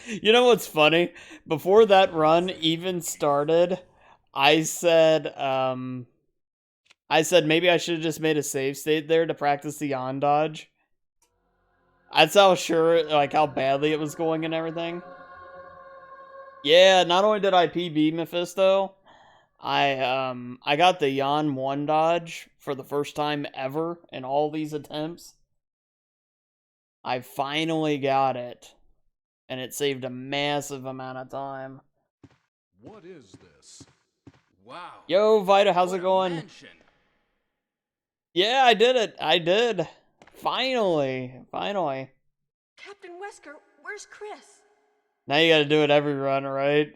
You know what's funny? Before that run even started, I said, maybe I should have just made a save state there to practice the on dodge. That's how sure, like, how badly it was going and everything. Yeah, not only did I PB Mephisto, I got the Yon 1 dodge for the first time ever in all these attempts. I finally got it, and it saved a massive amount of time. What is this? Wow. Yo, Vita, how's What it going? Mansion. Yeah, I did it. I did. Finally. Captain Wesker, where's Chris? Now you gotta do it every run, right?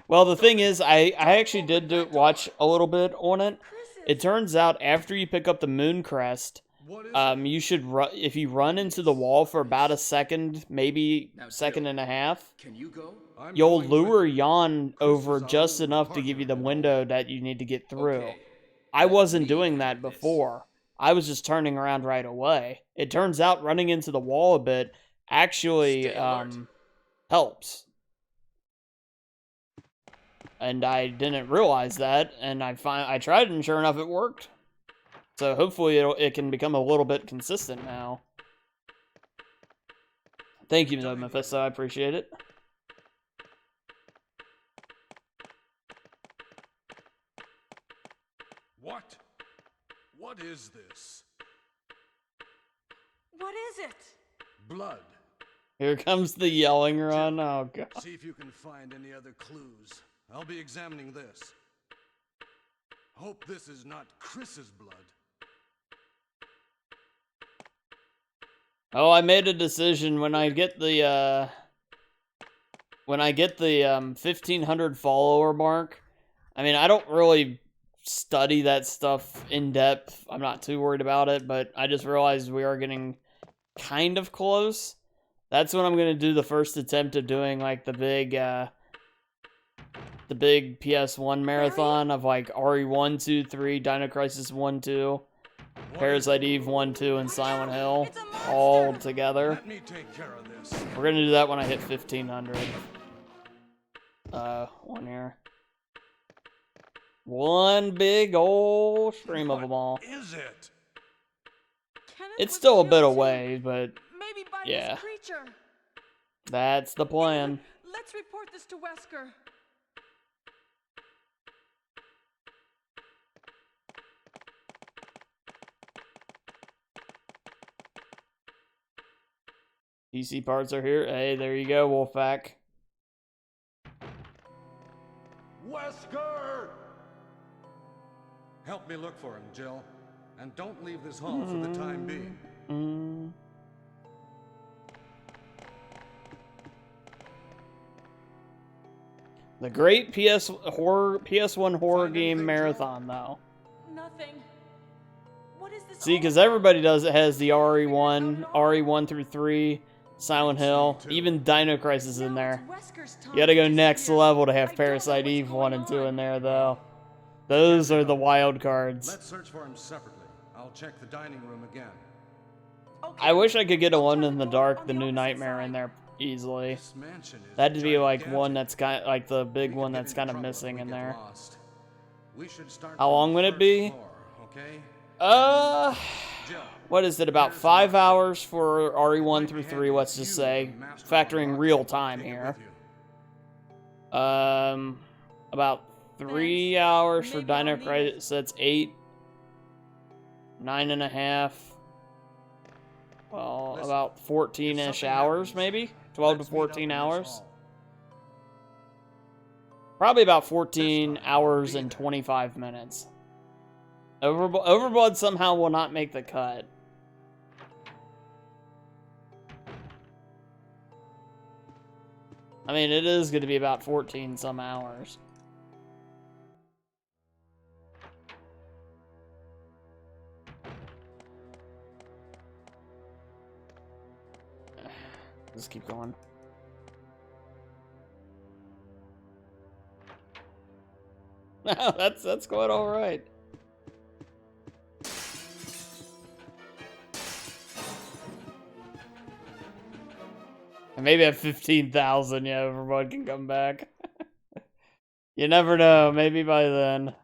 Well, the thing is, I actually did watch a little bit on it. It turns out after you pick up the Moon Crest, you should if you run into the wall for about a second, maybe second and a half, Can you go? you'll lure Yon over just enough to give you the window that you need to get through. Okay. I wasn't doing that before. I was just turning around right away. It turns out running into the wall a bit actually helps. And I didn't realize that, and I tried it, and sure enough, it worked. So hopefully it can become a little bit consistent now. Thank you, Mephisto. I appreciate it. What? What is this? What is it? Blood. Here comes the yelling run. Oh, God. See if you can find any other clues. I'll be examining this. Hope this is not Chris's blood. Oh, I made a decision when I get the 1500 follower mark. I mean, I don't really study that stuff in depth. I'm not too worried about it, but I just realized we are getting kind of close. That's when I'm gonna do the first attempt of doing like the big PS1 marathon of like RE 1, 2, 3, Dino Crisis 1, 2, Parasite Eve 1, 2, and Silent Hill all together. Let me take care of this. We're gonna do that when I hit 1500. One here. One big old stream of them all. What is it? It's still a bit away, but Maybe by yeah. this creature. That's the plan. Let's report this to Wesker. PC parts are here. Hey, there you go, Wolfpack. Wesker! Help me look for him, Jill. And don't leave this hall for the time being. The great PS1 horror game marathon, though. Nothing. What is this? See, because everybody has the RE1 through 3, Silent Hill, even Dino Crisis is in there. You gotta go next level to have Parasite Eve 1 and 2 in there, though. Those are the wild cards. Let's search for him separately. I'll check the dining room again. I wish I could get Alone in the Dark, the New Nightmare in there easily. This mansion is That'd be like gigantic. one that's kind like the big We could one get that's in kind of trouble if missing we in get there. lost. We should start How from long the would it first be? floor, okay? Jill, What is it, about 5 hours for RE1 through 3, let's just say, factoring real time here. About 3 hours for Dino Crisis, so that's 8, 9.5, well, about 14-ish hours, maybe? 12 to 14 hours? Probably about 14 hours and 25 minutes. Overblood somehow will not make the cut. I mean, it is going to be about 14 some hours. Just keep going. that's going all right. Maybe at 15,000, yeah, everyone can come back. You never know. Maybe by then.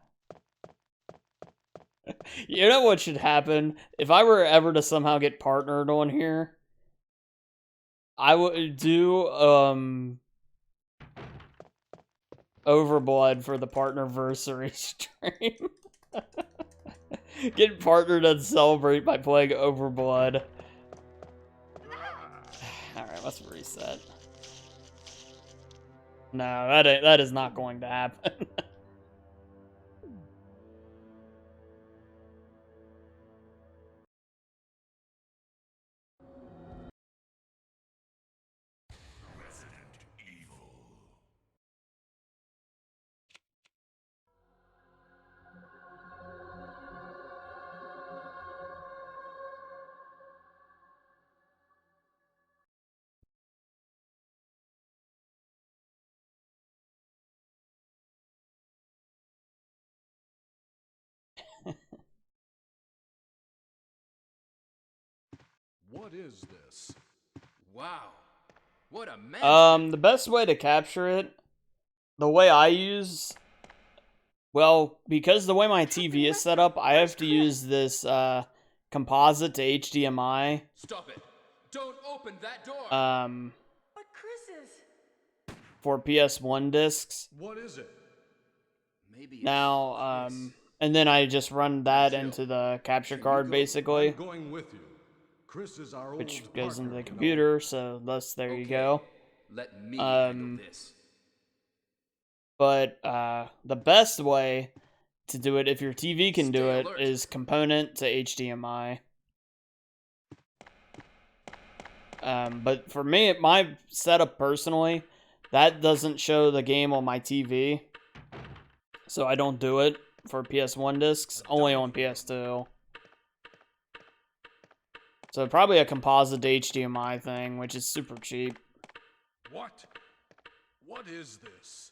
You know what should happen? If I were ever to somehow get partnered on here, I would do, Overblood for the partnerversary stream. Get partnered and celebrate by playing Overblood. Alright, let's reset. No, that is not going to happen. What is this? Wow. What a mansion. The best way to capture it, the way I use, well, because the way my TV is set up, I have to use this composite to HDMI. Stop it. Don't open that door. But Chris's. For PS1 discs. What is it? Maybe it's Now, Chris. and then I just run that into the capture card, basically, I'm going with you. Chris is our which old goes into partner, the you know. computer, so thus there you go. Let me handle this. But the best way to do it, if your TV can do Stay it, alert. is component to HDMI. But for me, my setup personally, that doesn't show the game on my TV, so I don't do it for PS1 discs, only on PS2. So probably a composite HDMI thing, which is super cheap. What? What is this?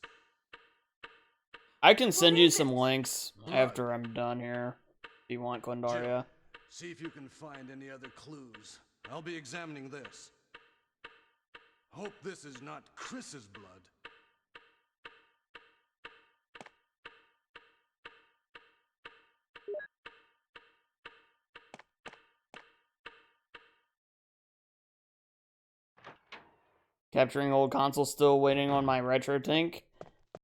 I can send you is some it? links after I'm done here, if you want, Quindaria. See if you can find any other clues. I'll be examining this. Hope this is not Chris's blood. Capturing old console, still waiting on my retro tank.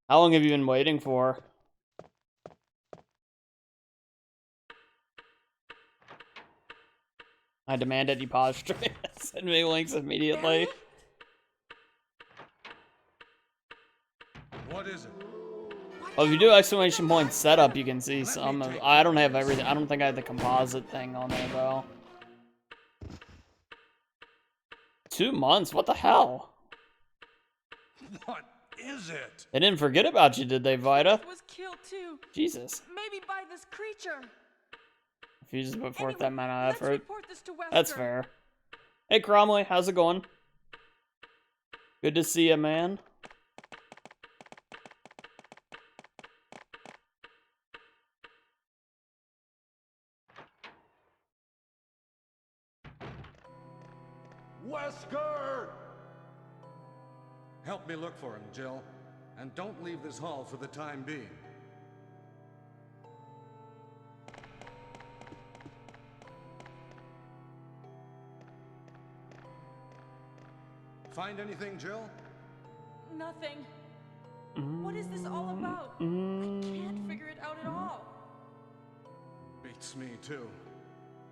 How long have you been waiting for? I demand that you pause stream. Send me links immediately. Daddy? What is it? Well, if you do exclamation point setup, you can see some of. I don't have everything. I don't think I have the composite thing on there though. 2 months? What the hell? What is it? They didn't forget about you, did they, Vita? Was killed too. Jesus. Maybe by this creature. If you just put forth Anyway, that amount of let's effort. report this to Wesker. That's fair. Hey, Cromley, how's it going? Good to see you, man. Wesker! Help me look for him, Jill. And don't leave this hall for the time being. Find anything, Jill? Nothing. What is this all about? I can't figure it out at all. Beats me, too.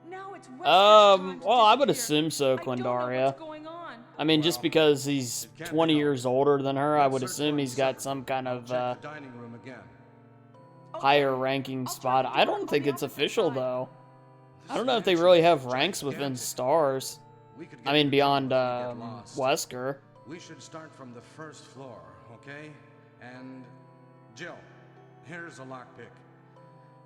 Now it's Wesker's turn to Well, I would disappear. assume so, I don't know Quindaria. what's going on. I mean, just because he's 20 years older than her, I would assume he's got some kind of Check the dining room again. higher ranking spot. I don't think it's official, though. I don't know if they really have ranks within stars. We could I get mean, to the beyond tunnel if we get lost. Wesker. We should start from the first floor, okay? And Jill, here's a lockpick.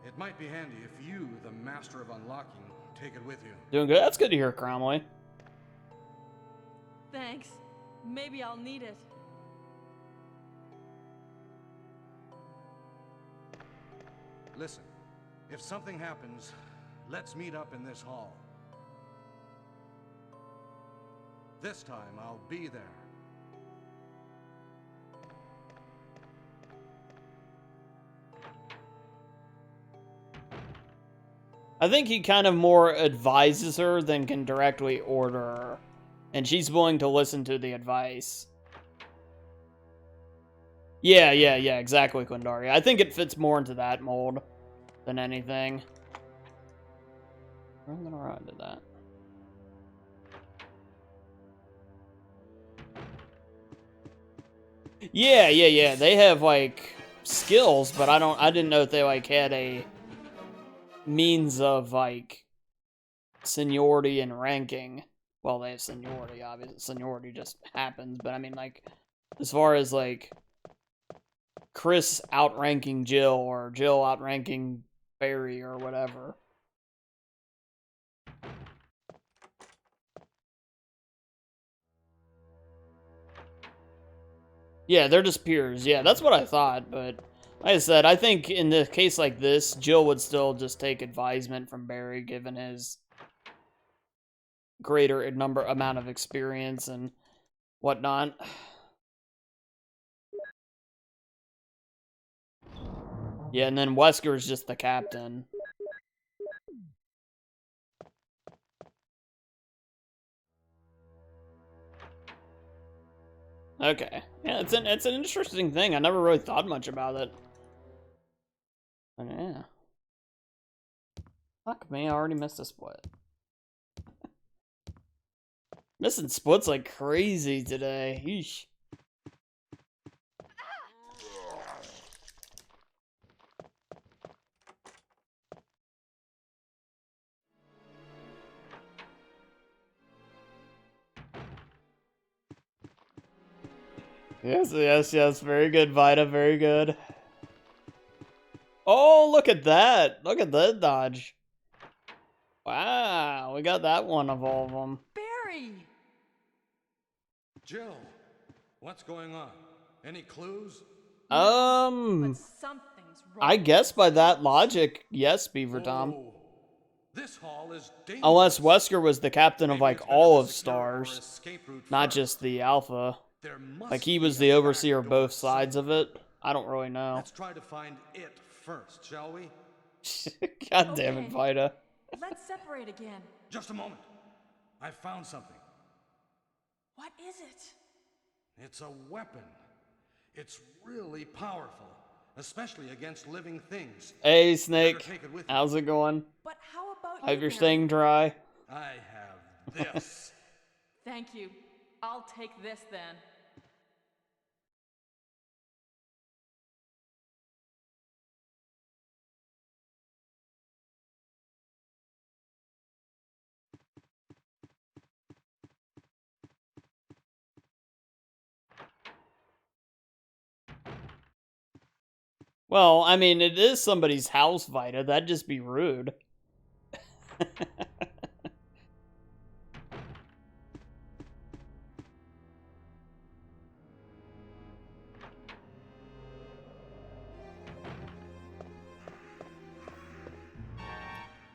It might be handy if you, the master of unlocking, take it with you. Doing good. That's good to hear, Cromley. Thanks. Maybe I'll need it. Listen, if something happens, let's meet up in this hall. This time I'll be there. I think he kind of more advises her than can directly order her. And she's willing to listen to the advice. Yeah, exactly, Quindari. I think it fits more into that mold than anything. I'm gonna run into that. Yeah. They have, like, skills, but I didn't know if they, like, had a means of, like, seniority and ranking. Well, they have seniority, obviously. Seniority just happens, but I mean, like, as far as, like, Chris outranking Jill, or Jill outranking Barry, or whatever. Yeah, they're just peers. Yeah, that's what I thought, but like I said, I think in the case like this, Jill would still just take advisement from Barry, given his greater amount of experience and whatnot. Yeah, and then Wesker's just the captain. Okay. Yeah, it's an interesting thing. I never really thought much about it. But yeah. Fuck me, I already missed a split. Missing splits like crazy today. Yeesh. Yes. Very good, Vita. Very good. Oh, look at that. Look at that dodge. Wow, we got that one of all of them. Barry! Jill, what's going on? Any clues? But something's wrong. I guess by that logic, yes, Beaver Tom. Whoa. This hall is dangerous. Unless Wesker was the captain of, Maybe like, it's better all to of secure our Stars. escape route Not first. just the Alpha. There must Like, he be was a the back overseer of door both sides of somewhere. it. I don't really know. Let's try to find it first, shall we? God damn it, Okay. Vita. Let's separate again. Just a moment. I found something. What is it? It's a weapon. It's really powerful, especially against living things. Hey, You Snake. better take it with you. How's it going? But how about Hope you, you're Barry? staying dry. I have this. Thank you. I'll take this then. Well, I mean, it is somebody's house, Vita. That'd just be rude.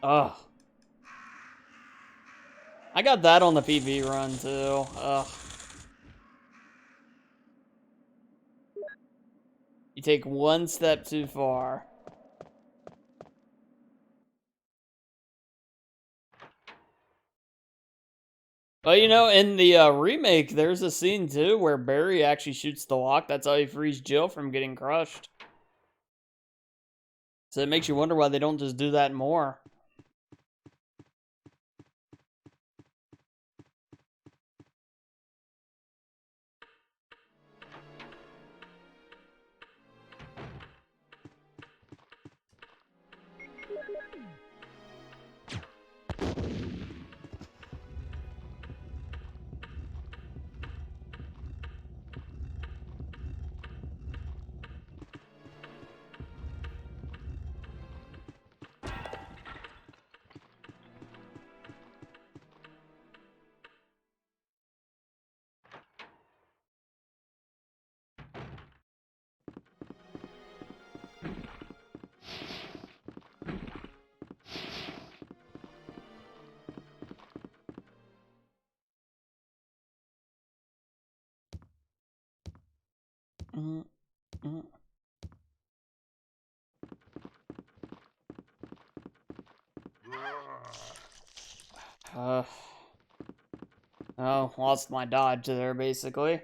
Ugh. I got that on the PV run, too. Ugh. You take one step too far. But, you know, in the remake, there's a scene, too, where Barry actually shoots the lock. That's how he frees Jill from getting crushed. So it makes you wonder why they don't just do that more. Oh, lost my dodge there, basically.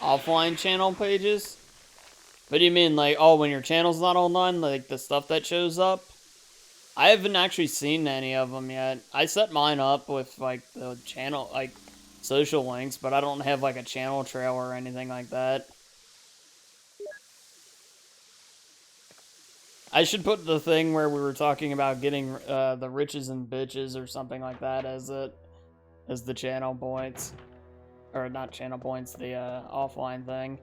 Offline channel pages? What do you mean, like, oh, when your channel's not online, like, the stuff that shows up? I haven't actually seen any of them yet. I set mine up with, like, the channel, like, social links, but I don't have, like, a channel trail or anything like that. I should put the thing where we were talking about getting the riches and bitches or something like that as the channel points. Or not channel points, the offline thing.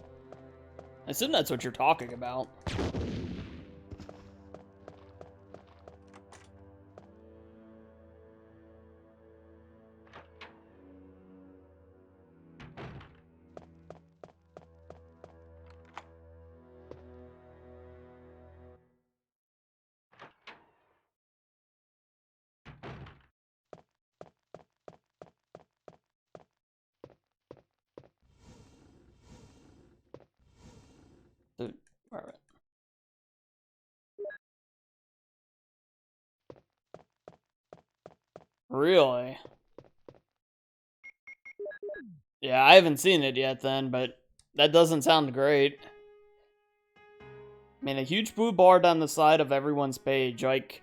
I assume that's what you're talking about. Dude, alright. Really? Yeah, I haven't seen it yet then, but that doesn't sound great. I mean, a huge blue bar down the side of everyone's page, like...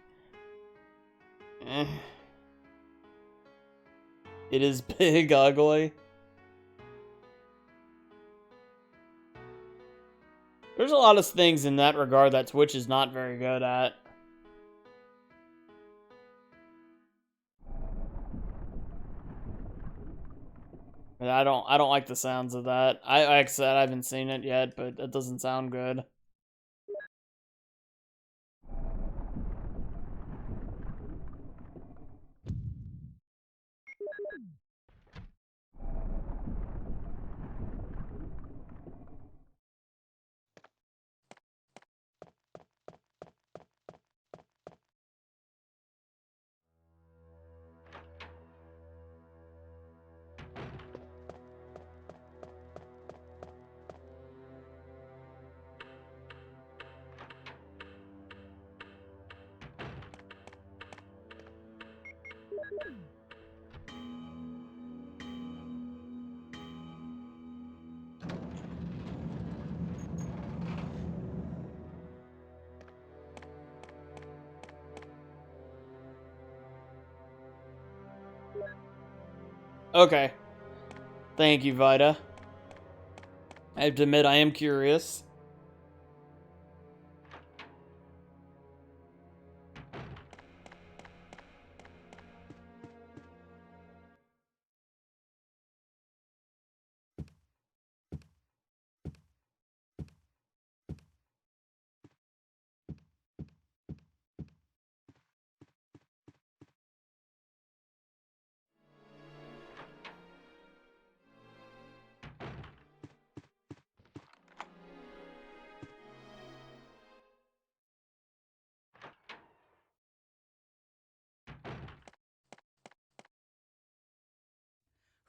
It is big ugly. There's a lot of things in that regard that Twitch is not very good at. But I don't like the sounds of that. Like I said, I haven't seen it yet, but it doesn't sound good. Okay. Thank you, Vida. I have to admit, I am curious.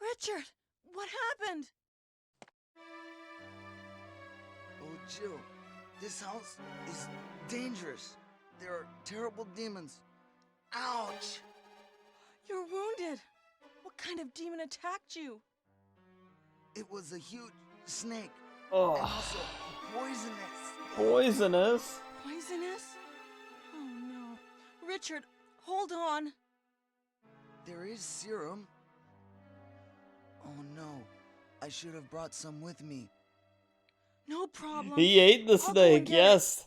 Richard, what happened? Oh, Jill, this house is dangerous. There are terrible demons. Ouch! You're wounded. What kind of demon attacked you? It was a huge snake. Oh. And also poisonous. Poisonous? Poisonous? Oh no. Richard, hold on. There is serum. Oh no, I should have brought some with me. No problem. He ate the I'll go and snake, get yes.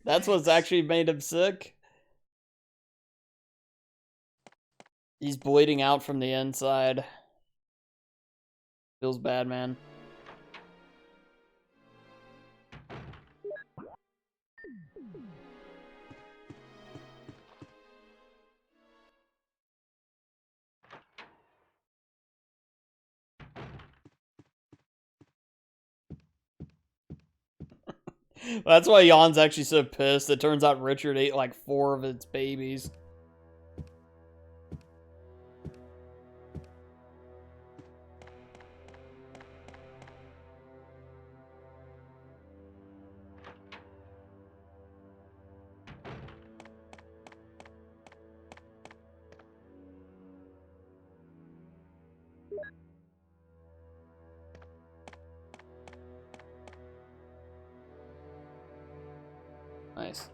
That's what's Thanks. actually made him sick. He's bleeding out from the inside. Feels bad, man. That's why Jan's actually so pissed. It turns out Richard ate like 4 of its babies. Nice.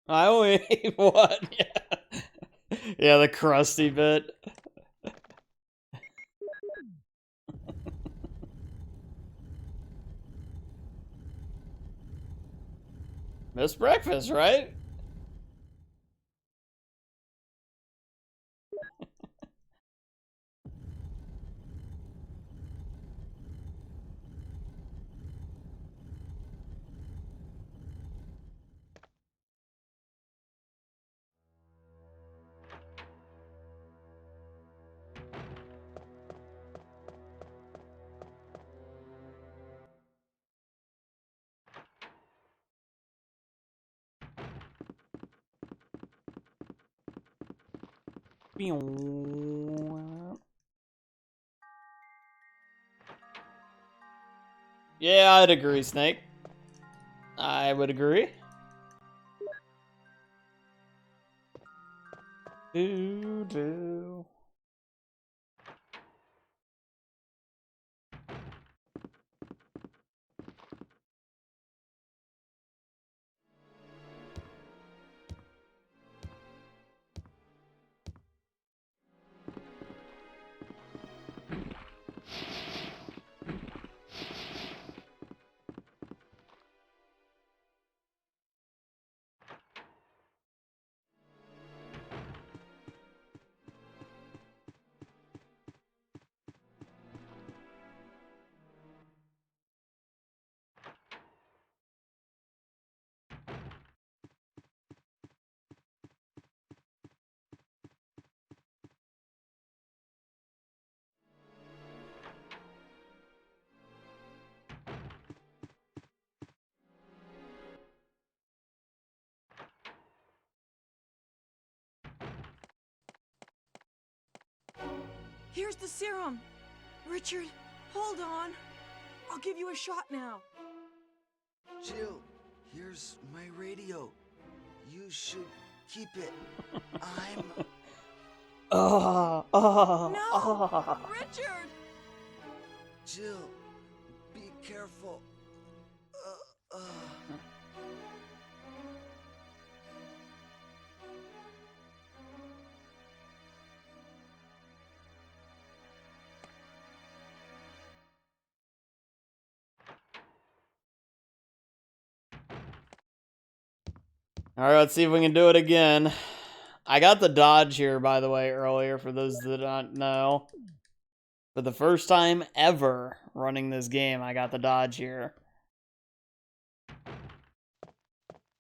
I only ate one. Yeah. Yeah, the crusty bit. Missed breakfast, right? Yeah, I'd agree, Snake. I would agree. Do. Here's the serum. Richard, hold on. I'll give you a shot now. Jill, here's my radio. You should keep it. I'm... No! Richard! Jill, be careful. Alright, let's see if we can do it again. I got the dodge here, by the way, earlier, for those that don't know. For the first time ever running this game, I got the dodge here.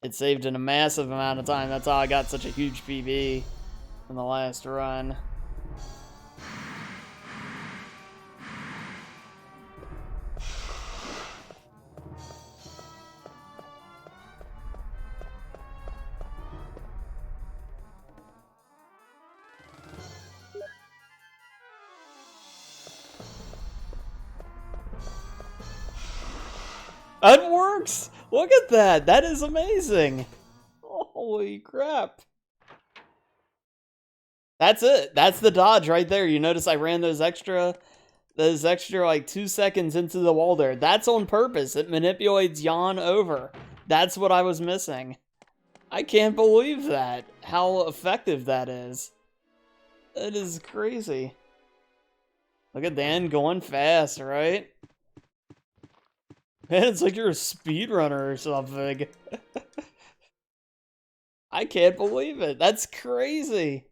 It saved in a massive amount of time. That's how I got such a huge PB in the last run. That works! Look at that! That is amazing! Holy crap. That's it. That's the dodge right there. You notice I ran those extra like 2 seconds into the wall there. That's on purpose. It manipulates Jan over. That's what I was missing. I can't believe that. How effective that is. That is crazy. Look at Dan going fast, right? Man, it's like you're a speedrunner or something. I can't believe it. That's crazy.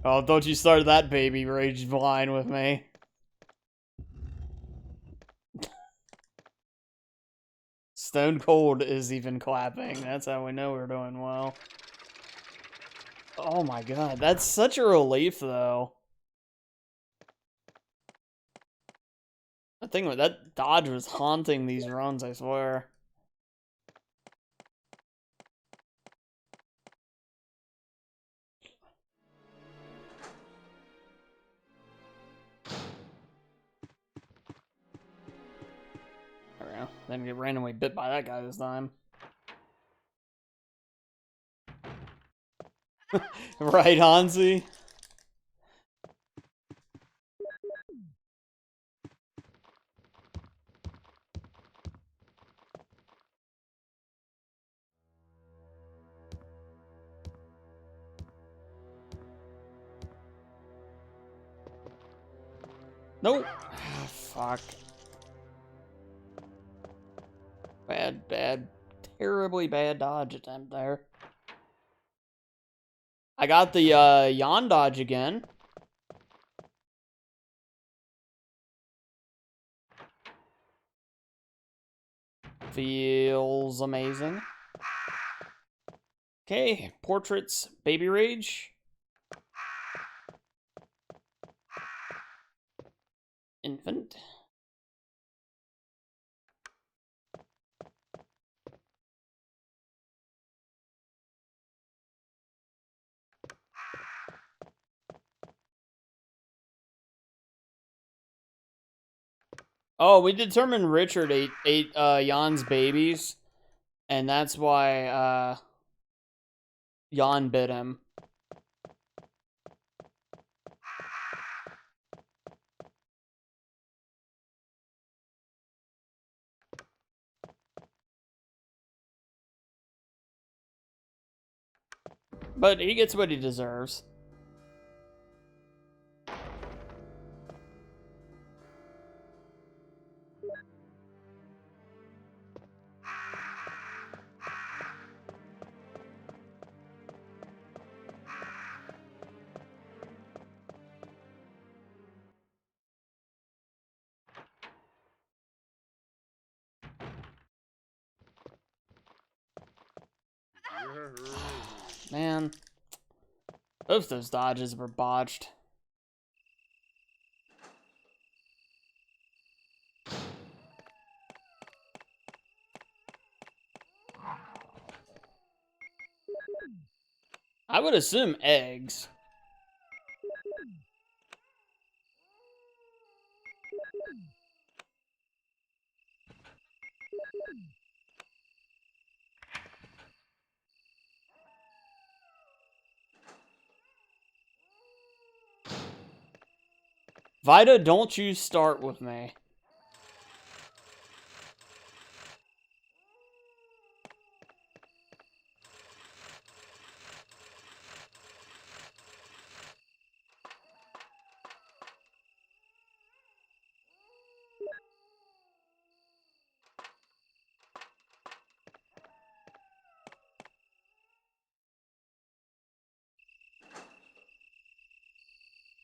Oh, don't you start that baby rage line with me. Stone Cold is even clapping. That's how we know we're doing well. Oh my god, that's such a relief, though. The thing with that dodge was haunting these runs, I swear. There we go. Then get randomly bit by that guy this time. Right, Hansi? Nope. Ah, fuck. Bad, terribly bad dodge attempt there. I got the yawn dodge again. Feels amazing. Okay, portraits, baby rage. Infant. Oh, we determined Richard ate Jan's babies, and that's why Jan bit him. But he gets what he deserves. Man, both those dodges were botched. I would assume eggs. Vida, don't you start with me.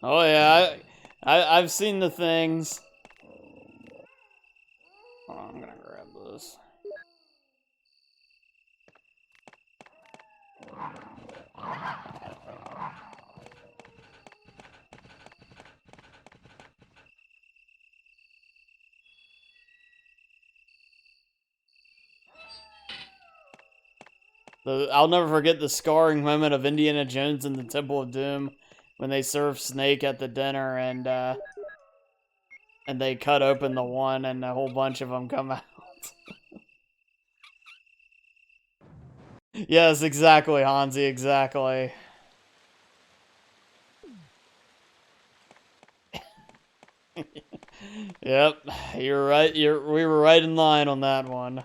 Oh yeah, I've seen the things. Hold on, I'm gonna grab this. I'll never forget the scarring moment of Indiana Jones in the Temple of Doom when they serve Snake at the dinner and they cut open the one and a whole bunch of them come out. Yes, exactly, Hansi, exactly. Yep, you're right. We were right in line on that one.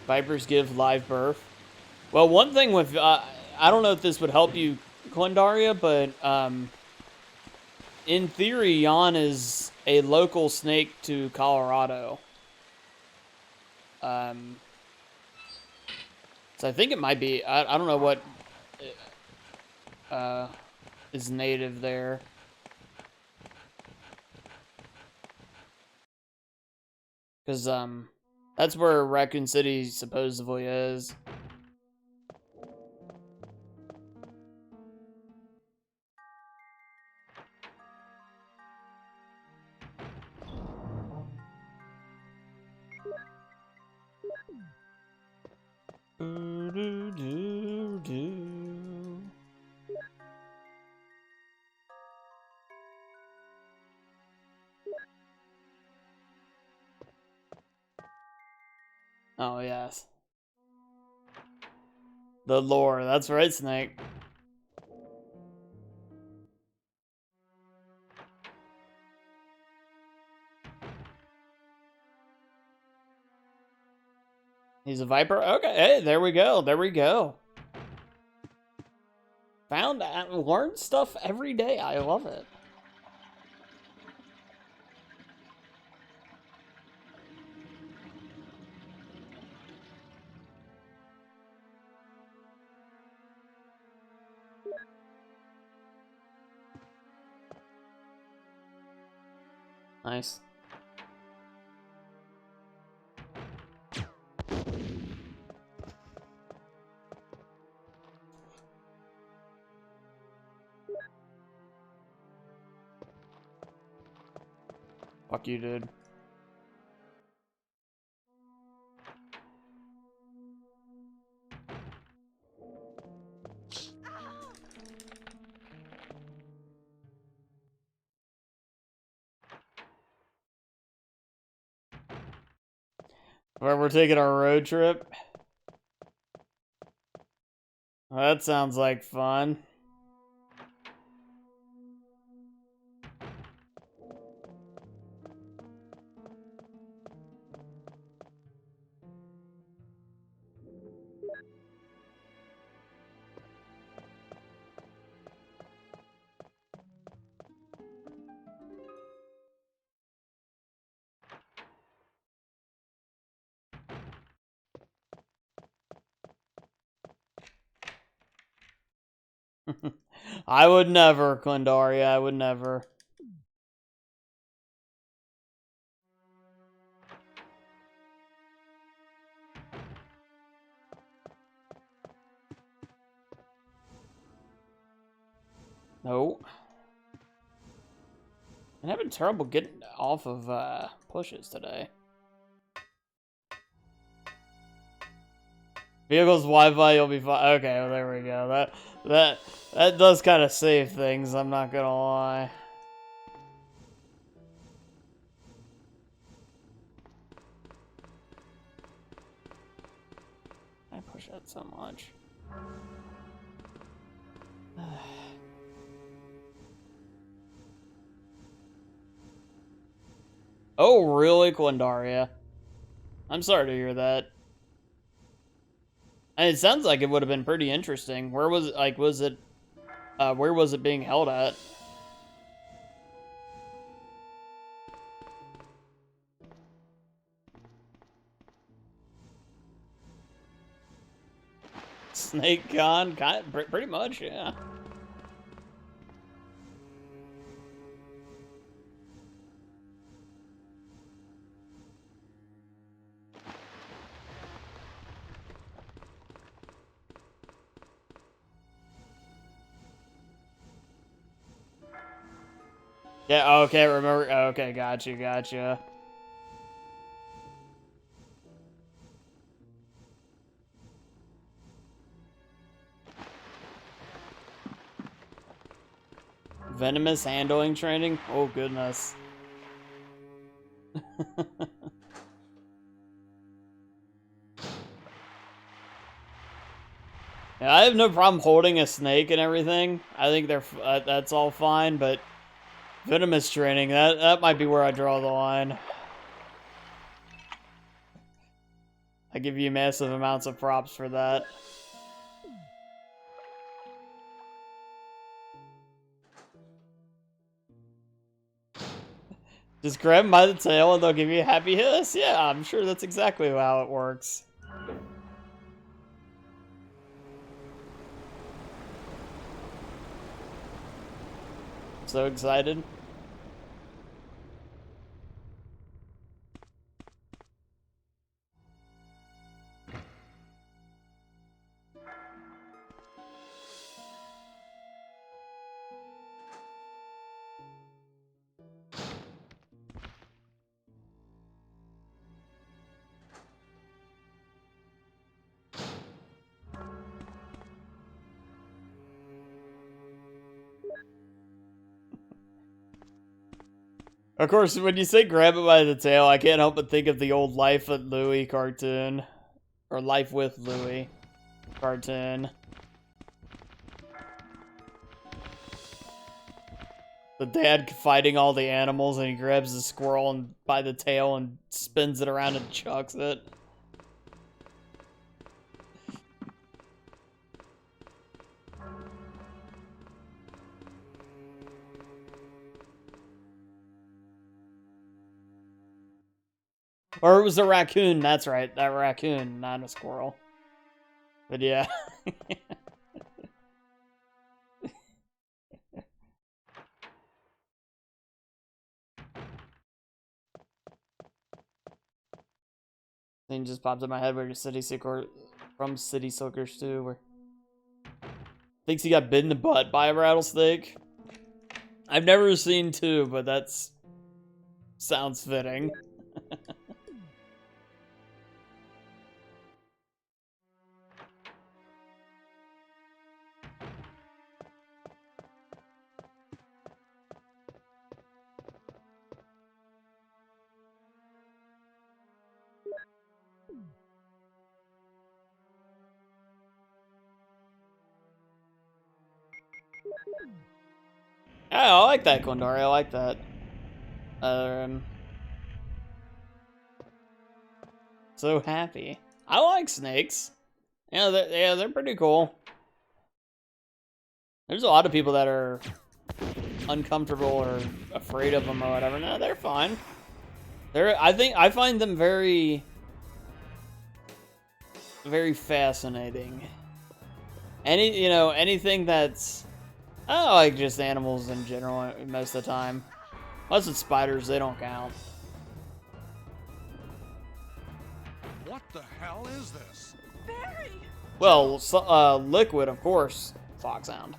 Vipers give live birth. Well, one thing with I don't know if this would help you, Clendaria, but in theory, Yon is a local snake to Colorado. So I think it might be. I don't know what is native there. Because that's where Raccoon City supposedly is. Oh, yes. The lore, that's right, Snake. He's a Viper? Okay, hey, there we go, there we go. Found that, learn stuff every day, I love it. Nice. Fuck you, dude. Where we're taking our road trip. That sounds like fun. I would never, Clendaria, I would never. No. I'm having trouble getting off of pushes today. Vehicle's Wi-Fi, you'll be fine. Okay, well, there we go. That does kind of save things, I'm not gonna lie. I push that so much. Oh, really, Clendaria? I'm sorry to hear that. And it sounds like it would have been pretty interesting. Where was it, like, where was it being held at? Snake Con? Pretty much, yeah. Yeah, okay, remember. Okay, gotcha. Venomous handling training? Oh, goodness. Yeah, I have no problem holding a snake and everything. I think that's all fine, but venomous training, that might be where I draw the line. I give you massive amounts of props for that. Just grab them by the tail and they'll give you a happy hiss. Yeah, I'm sure that's exactly how it works. So excited. Of course, when you say grab it by the tail, I can't help but think of the old Life with Louie cartoon. Or Life with Louie cartoon. The dad fighting all the animals and he grabs the squirrel and by the tail and spins it around and chucks it. Or it was a raccoon, that's right. That raccoon, not a squirrel. But yeah. Thing just popped in my head where City Slicker from City Slickers too, where thinks he got bit in the butt by a rattlesnake. I've never seen two, but that's sounds fitting. Yeah, I like that, Kondori. I like that. So happy. I like snakes. Yeah, they're pretty cool. There's a lot of people that are uncomfortable or afraid of them or whatever. No, they're fine. I find them very, very fascinating. Anything that's, I don't like just animals in general most of the time. Unless it's spiders, they don't count. What the hell is this? Barry! Well, liquid, of course. Foxhound.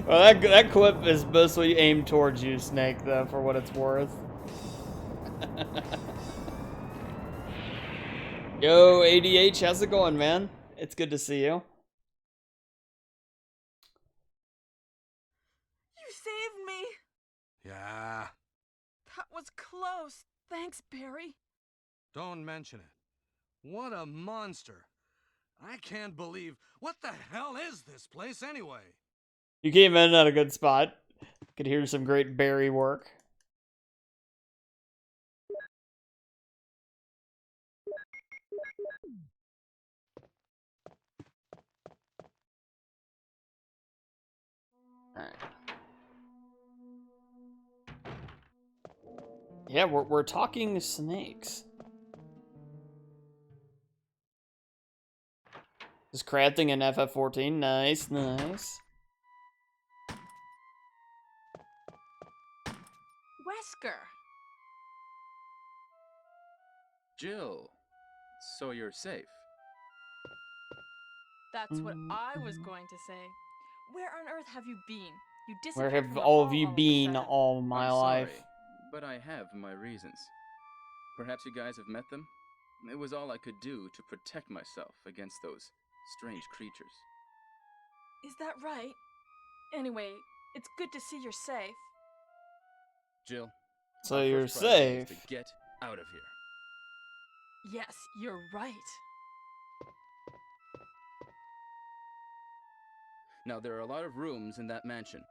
Well, that clip is mostly aimed towards you, Snake, though, for what it's worth. Yo, ADH, how's it going, man? It's good to see you. You saved me! Yeah, That was close. Thanks, Barry. don't mention it. What a monster. I can't believe. What the hell is this place anyway? You came in at a good spot. Could hear some great Barry work. Alright. Yeah, we're talking snakes. Just crafting an FF14. Nice, nice. Wesker! Jill, so you're safe. That's what I was going to say. Where on earth have you been? You Where disappeared have from all of all you of a been sudden. all my I'm life? sorry, but I have my reasons. Perhaps you guys have met them? It was all I could do to protect myself against those strange creatures. Is that right? Anyway, it's good to see you're safe. Jill, So our you're first priority is safe. to get out of here. Yes, you're right. Now, there are a lot of rooms in that mansion,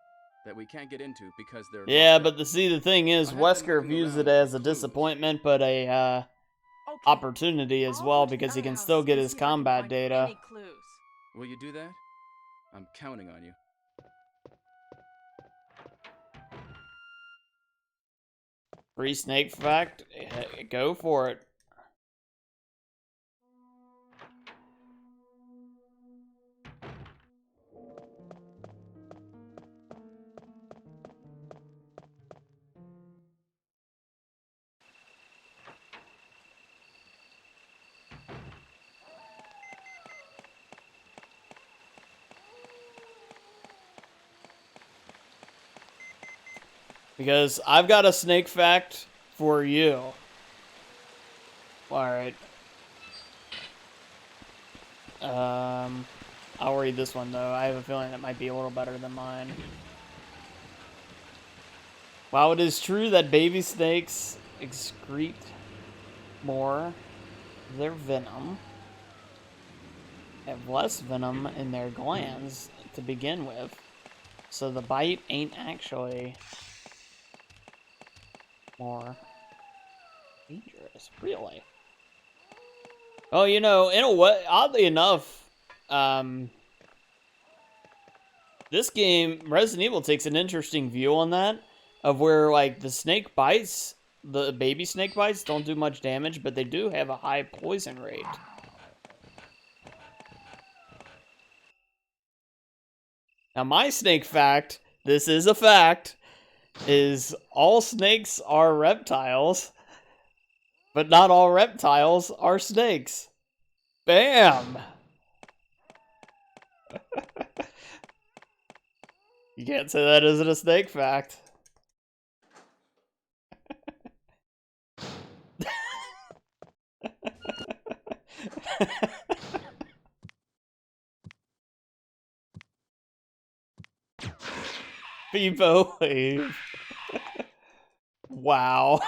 that we can't get into because they're Yeah, locked but up. the thing is, I have been Wesker looking views around it as for a clues. disappointment, but a Okay. opportunity as I'll well, go to the because he can outhouse still get and his see if I can combat find data. Any clues? Will you do that? I'm counting on you. Free snake fact? Go for it. Because I've got a snake fact for you. Alright. I'll read this one, though. I have a feeling it might be a little better than mine. While it is true that baby snakes excrete more of their venom, have less venom in their glands to begin with, so the bite ain't actually more dangerous, really. Oh, you know, in a way, oddly enough, this game, Resident Evil, takes an interesting view on that, of where, like, the snake bites, the baby snake bites don't do much damage, but they do have a high poison rate. Now, my snake fact, this is a fact, is all snakes are reptiles, but not all reptiles are snakes. Bam! You can't say that isn't a snake fact. People wave. Wow.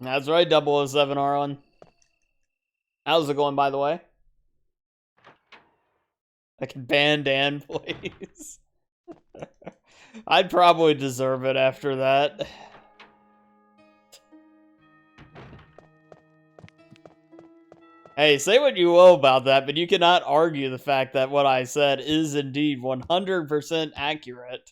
That's right, 007 Arlen. How's it going, by the way? I can ban Dan, please. I'd probably deserve it after that. Hey, say what you will about that, but you cannot argue the fact that what I said is indeed 100% accurate.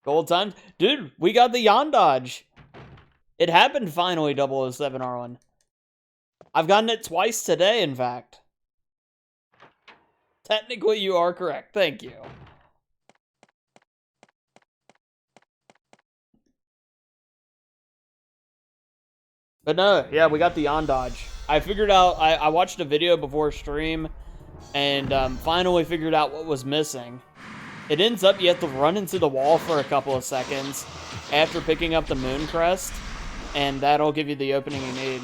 Gold times? Dude, we got the Yon Dodge. It happened finally, 007 R1. I've gotten it twice today, in fact. Technically, you are correct. Thank you. But no, yeah, we got the Yon Dodge. I figured out, I watched a video before stream, and finally figured out what was missing. It ends up you have to run into the wall for a couple of seconds after picking up the moon crest, and that'll give you the opening you need.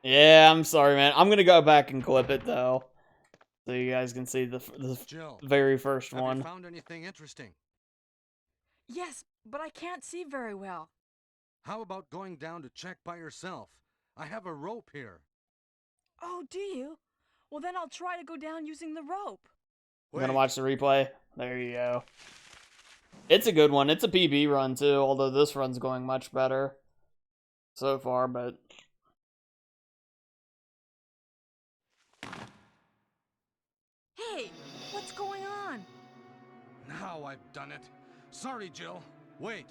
Yeah, I'm sorry, man. I'm gonna go back and clip it, though, so you guys can see the Jill, very first have one. you found anything interesting? Yes, but I can't see very well. How about going down to check by yourself? I have a rope here. Oh, do you? Well, then I'll try to go down using the rope. I'm gonna watch the replay. There you go. It's a good one. It's a PB run, too, although this run's going much better so far, but... Hey, what's going on? Now I've done it. Sorry, Jill. Wait.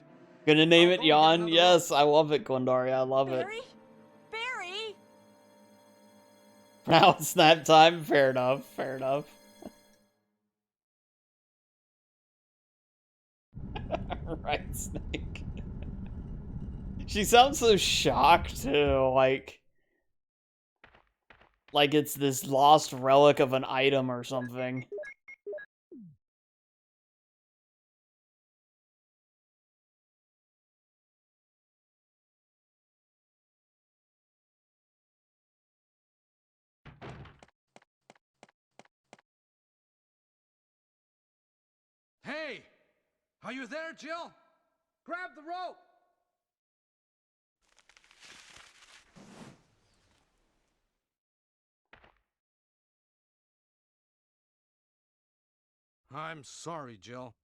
Gonna name I'll it go and get Yon? another Yes, rope. I love it, Glendaria. I love it. Barry? Barry? Now it's nap time. Fair enough. Fair enough. Right, Snake. She sounds so shocked, too. Like it's this lost relic of an item or something. Hey! Are you there, Jill? Grab the rope! I'm sorry, Jill.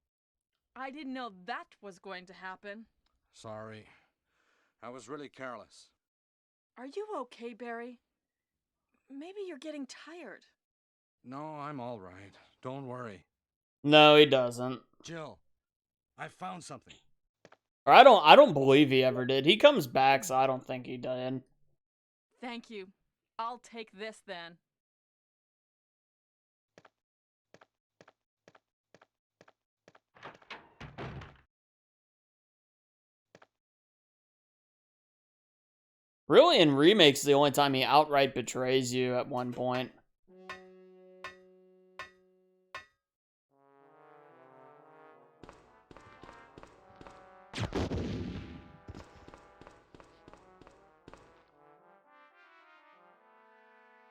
I didn't know that was going to happen. Sorry. I was really careless. Are you okay, Barry? Maybe you're getting tired. No, I'm all right. Don't worry. No, he doesn't. Jill, I found something. Or I don't believe he ever did. He comes back, so I don't think he did. Thank you. I'll take this then. Really, in remakes, the only time he outright betrays you at one point.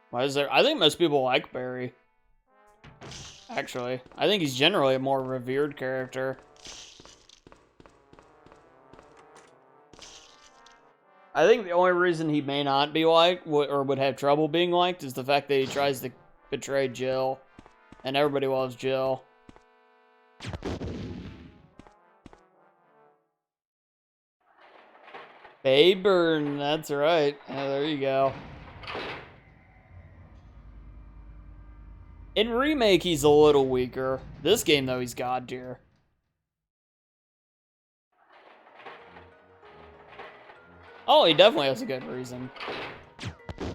Why is there? I think most people like Barry. Actually, I think he's generally a more revered character. I think the only reason he may not be liked, or would have trouble being liked, is the fact that he tries to betray Jill. And everybody loves Jill. Bayburn, that's right. Yeah, there you go. In Remake, he's a little weaker. This game, though, he's god tier. Oh, he definitely has a good reason.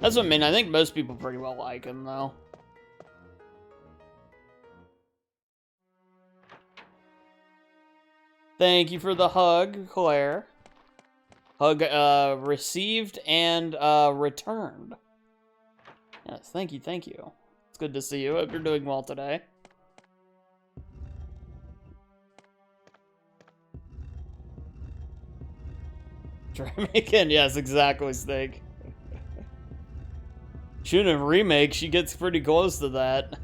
That's what I mean. I think most people pretty well like him, though. Thank you for the hug, Claire. Hug received and returned. Yes, thank you, thank you. It's good to see you. Hope you're doing well today. Jamaican, yes, exactly, Snake. Shooting a remake, she gets pretty close to that.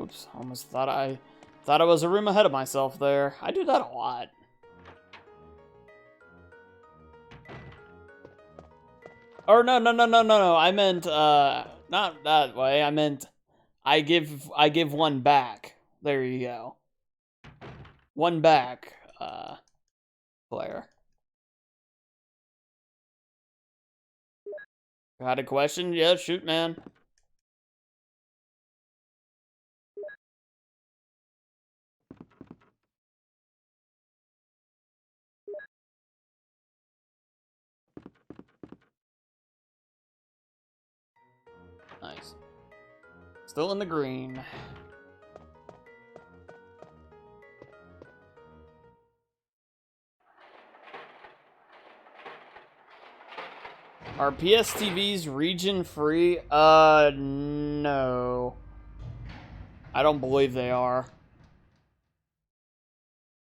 Oops, almost thought I was a room ahead of myself there. I do that a lot. Or no. I meant not that way. I meant I give one back. There you go. One back, Claire. Got a question? Yeah, shoot, man. Nice. Still in the green. Are PSTVs region free? No. I don't believe they are.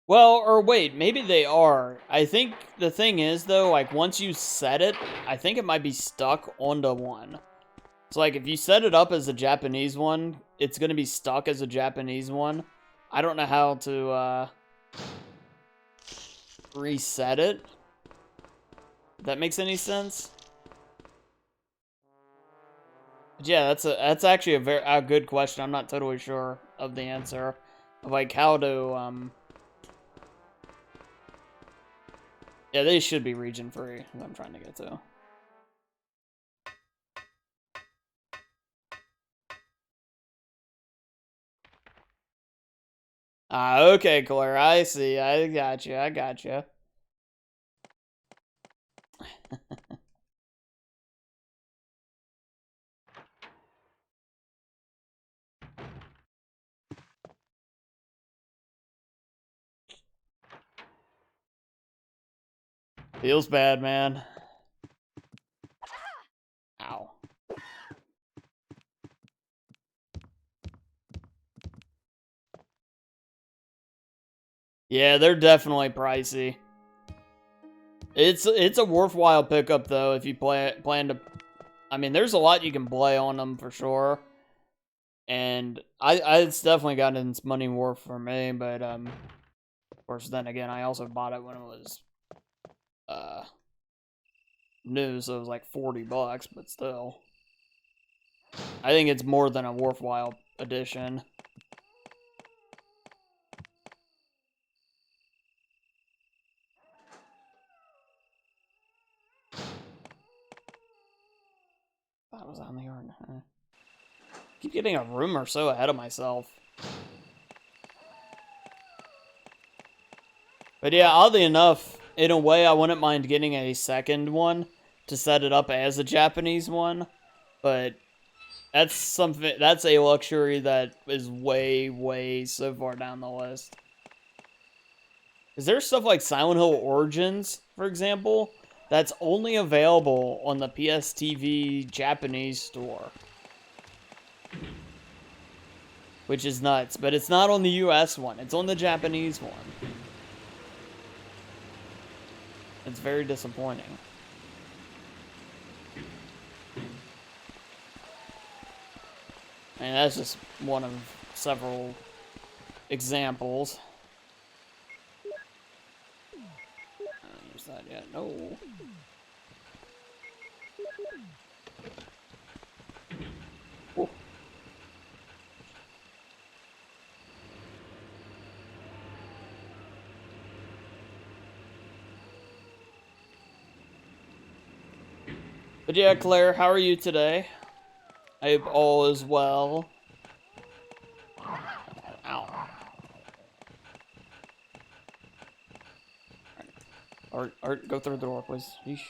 Well, or wait, maybe they are. I think the thing is, though, like, once you set it, I think it might be stuck onto one. So, like, if you set it up as a Japanese one, it's gonna be stuck as a Japanese one. I don't know how to, reset it. If that makes any sense? But yeah, that's actually a good question. I'm not totally sure of the answer. Of, like, how to, yeah, they should be region free, is what I'm trying to get to. Ah, okay, Claire, I see. I got you. Feels bad, man. Ow. Yeah, they're definitely pricey. It's a worthwhile pickup though if you plan to. I mean, there's a lot you can play on them for sure, and it's definitely gotten its money worth for me. But of course, then again, I also bought it when it was new, so it was like $40, but still, I think it's more than a worthwhile addition. That was on the yard. Keep getting a rumor so ahead of myself. But yeah, oddly enough, in a way, I wouldn't mind getting a second one to set it up as a Japanese one. But that's something, that's a luxury that is way, way so far down the list. Is there stuff like Silent Hill Origins, for example, that's only available on the PSTV Japanese store? Which is nuts, but it's not on the US one, it's on the Japanese one. It's very disappointing. And that's just one of several examples. I haven't used that yet. No. Whoa. But yeah, Claire, how are you today? I hope all is well. Ow. Art, go through the door, please. Yeesh.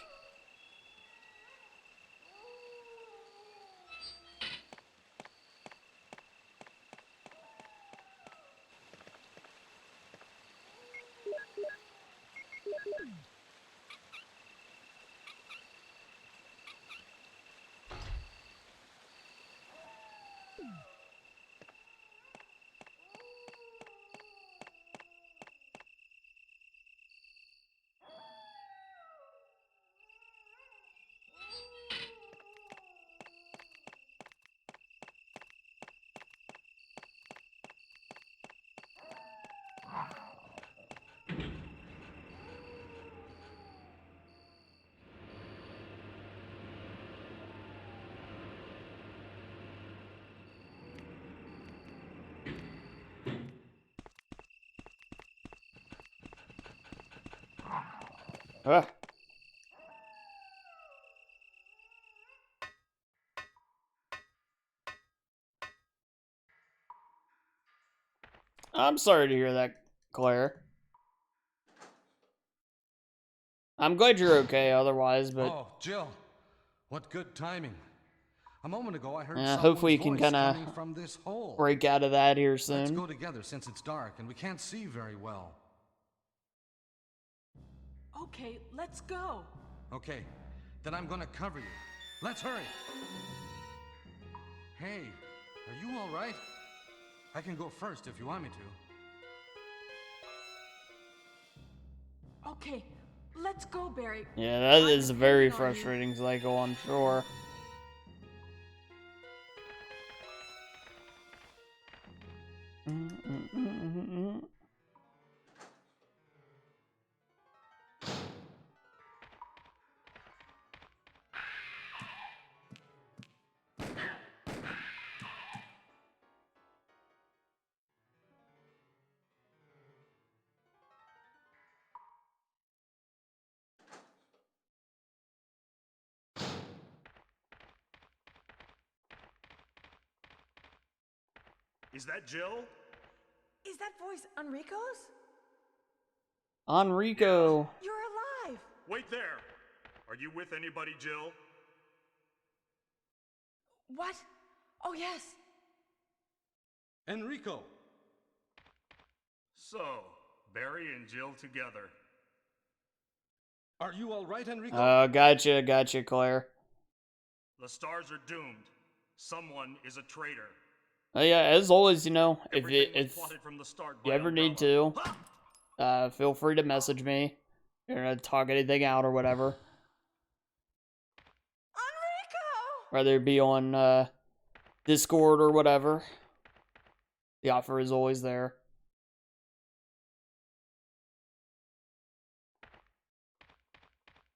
Ah. I'm sorry to hear that, Claire. I'm glad you're okay otherwise, but... Oh, Jill. What good timing. A moment ago, I heard hopefully you someone's can voice kind coming of from this hole. break out of that here Let's soon. go together since it's dark and we can't see very well. Okay, let's go. Okay, then I'm gonna cover you. Let's hurry. Hey, are you all right? I can go first if you want me to. Okay, let's go, Barry. Yeah, that I'm is very depending on you. frustrating, Zyko, I'm sure. Is that Jill? Is that voice Enrico's? Enrico. You're alive! Wait there! Are you with anybody, Jill? What? Oh, yes. Enrico! So, Barry and Jill together. Are you all right, Enrico? Gotcha, Claire. The stars are doomed. Someone is a traitor. Yeah, as always, if Everything was if plotted from the start you by ever need Umbrella. to, feel free to message me. You're gonna talk anything out or whatever. Enrico! Whether it be on Discord or whatever. The offer is always there.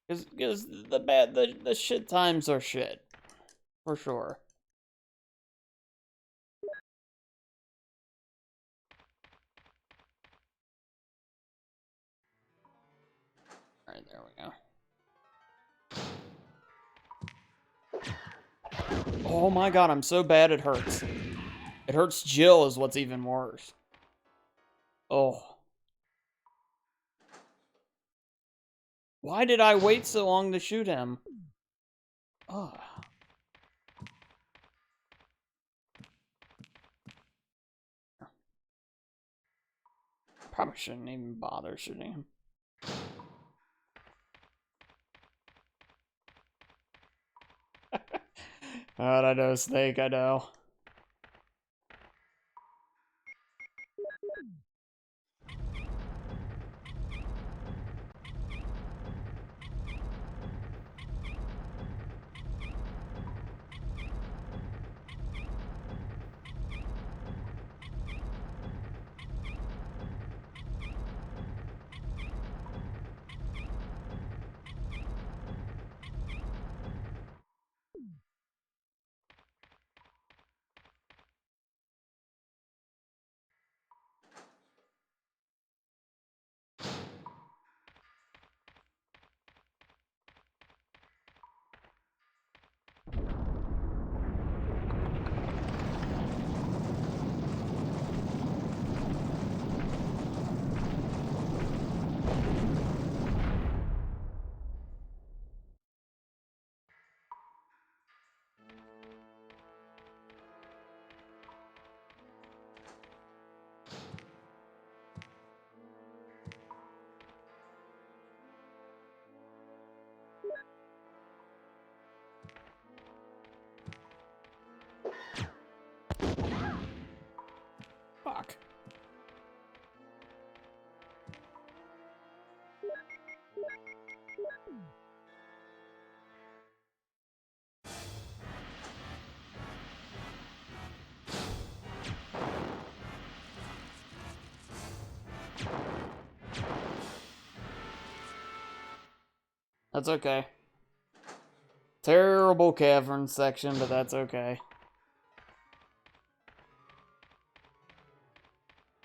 Because the shit times are shit. For sure. Alright, there we go. Oh my god, I'm so bad it hurts. It hurts Jill is what's even worse. Oh. Why did I wait so long to shoot him? Oh. Probably shouldn't even bother shooting him. I know, Snake, I know. Fuck. That's okay. Terrible cavern section, but that's okay.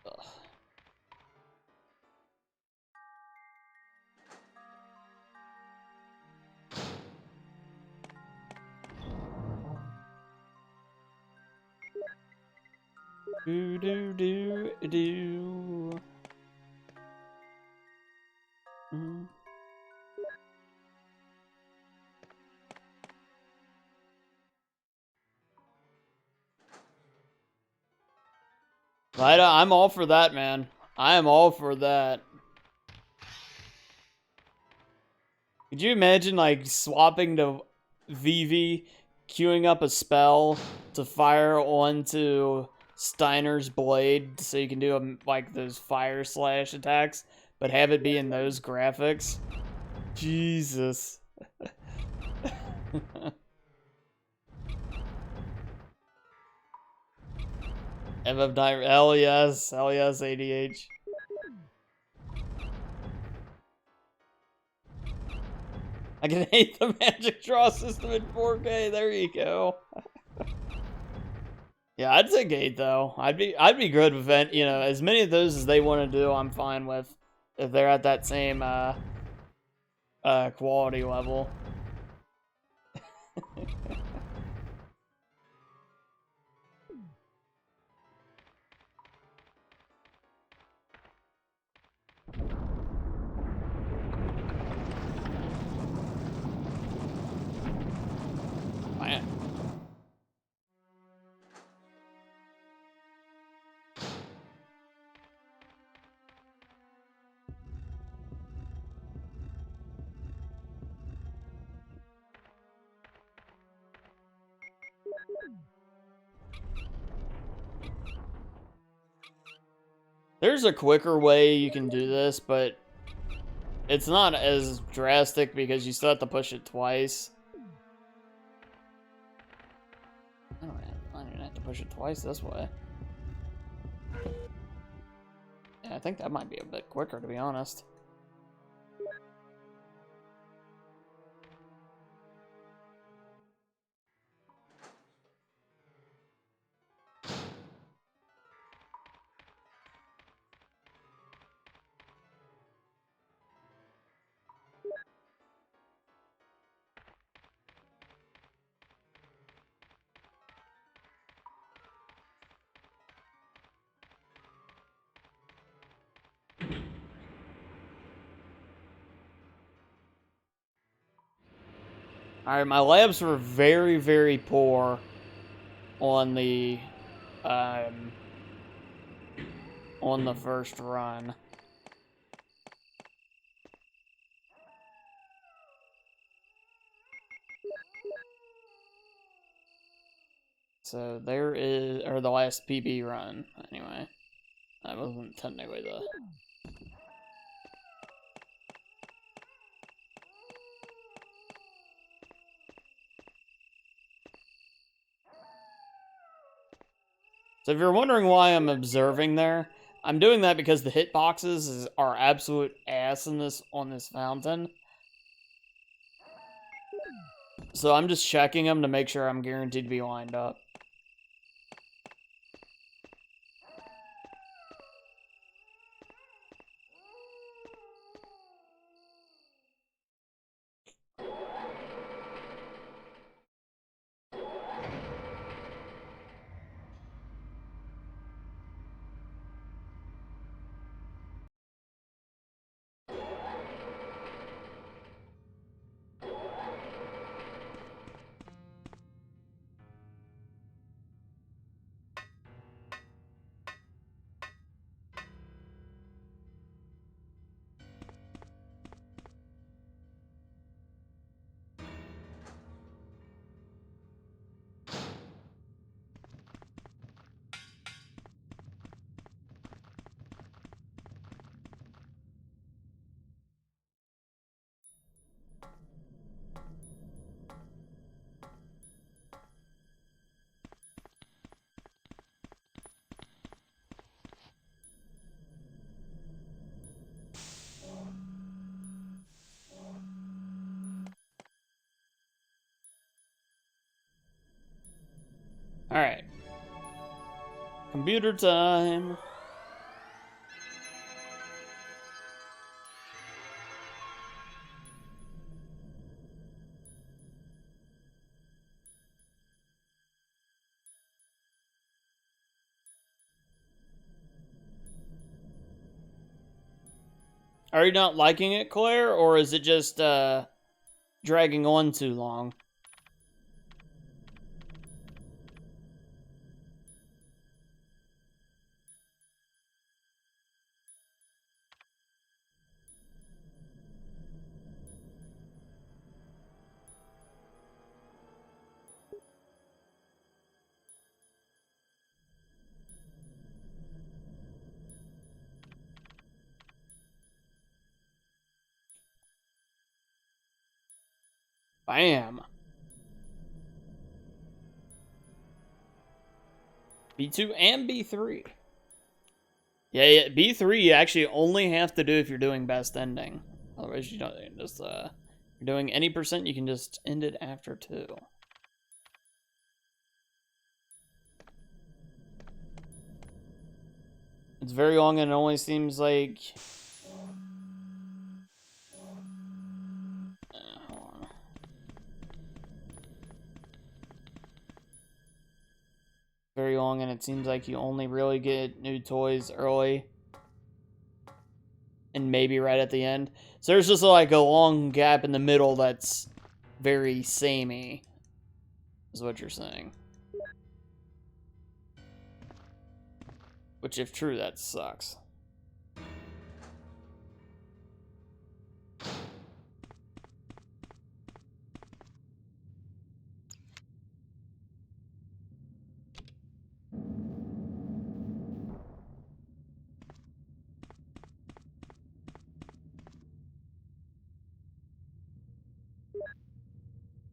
Ugh. Do do do do. Mm. I'm all for that, man. I am all for that. Could you imagine, like, swapping to Vivi, queuing up a spell to fire onto Steiner's blade so you can do, like, those fire slash attacks, but have it be in those graphics? Jesus. MF9, hell yes, ADH. I can hate the magic draw system in 4K. There you go. Yeah, I'd say Gate though. I'd be good with it. As many of those as they want to do, I'm fine with. If they're at that same quality level. Man. There's a quicker way you can do this, but it's not as drastic because you still have to push it twice. I don't even have to push it twice this way. Yeah, I think that might be a bit quicker, to be honest. Alright, my labs were very, very poor on the first run. So there is, or the last PB run, anyway. That wasn't technically the... So if you're wondering why I'm observing there, I'm doing that because the hitboxes are absolute ass in this on this fountain. So I'm just checking them to make sure I'm guaranteed to be lined up. Alright. Computer time. Are you not liking it, Claire, or is it just dragging on too long? Bam. B2 and B3. Yeah, B3 you actually only have to do if you're doing best ending. Otherwise, you don't just if you're doing any percent, you can just end it after 2. It's very long and it only seems like hold on. Very long and it seems like you only really get new toys early. And maybe right at the end. So there's just like a long gap in the middle that's very samey, is what you're saying. Which, if true, that sucks.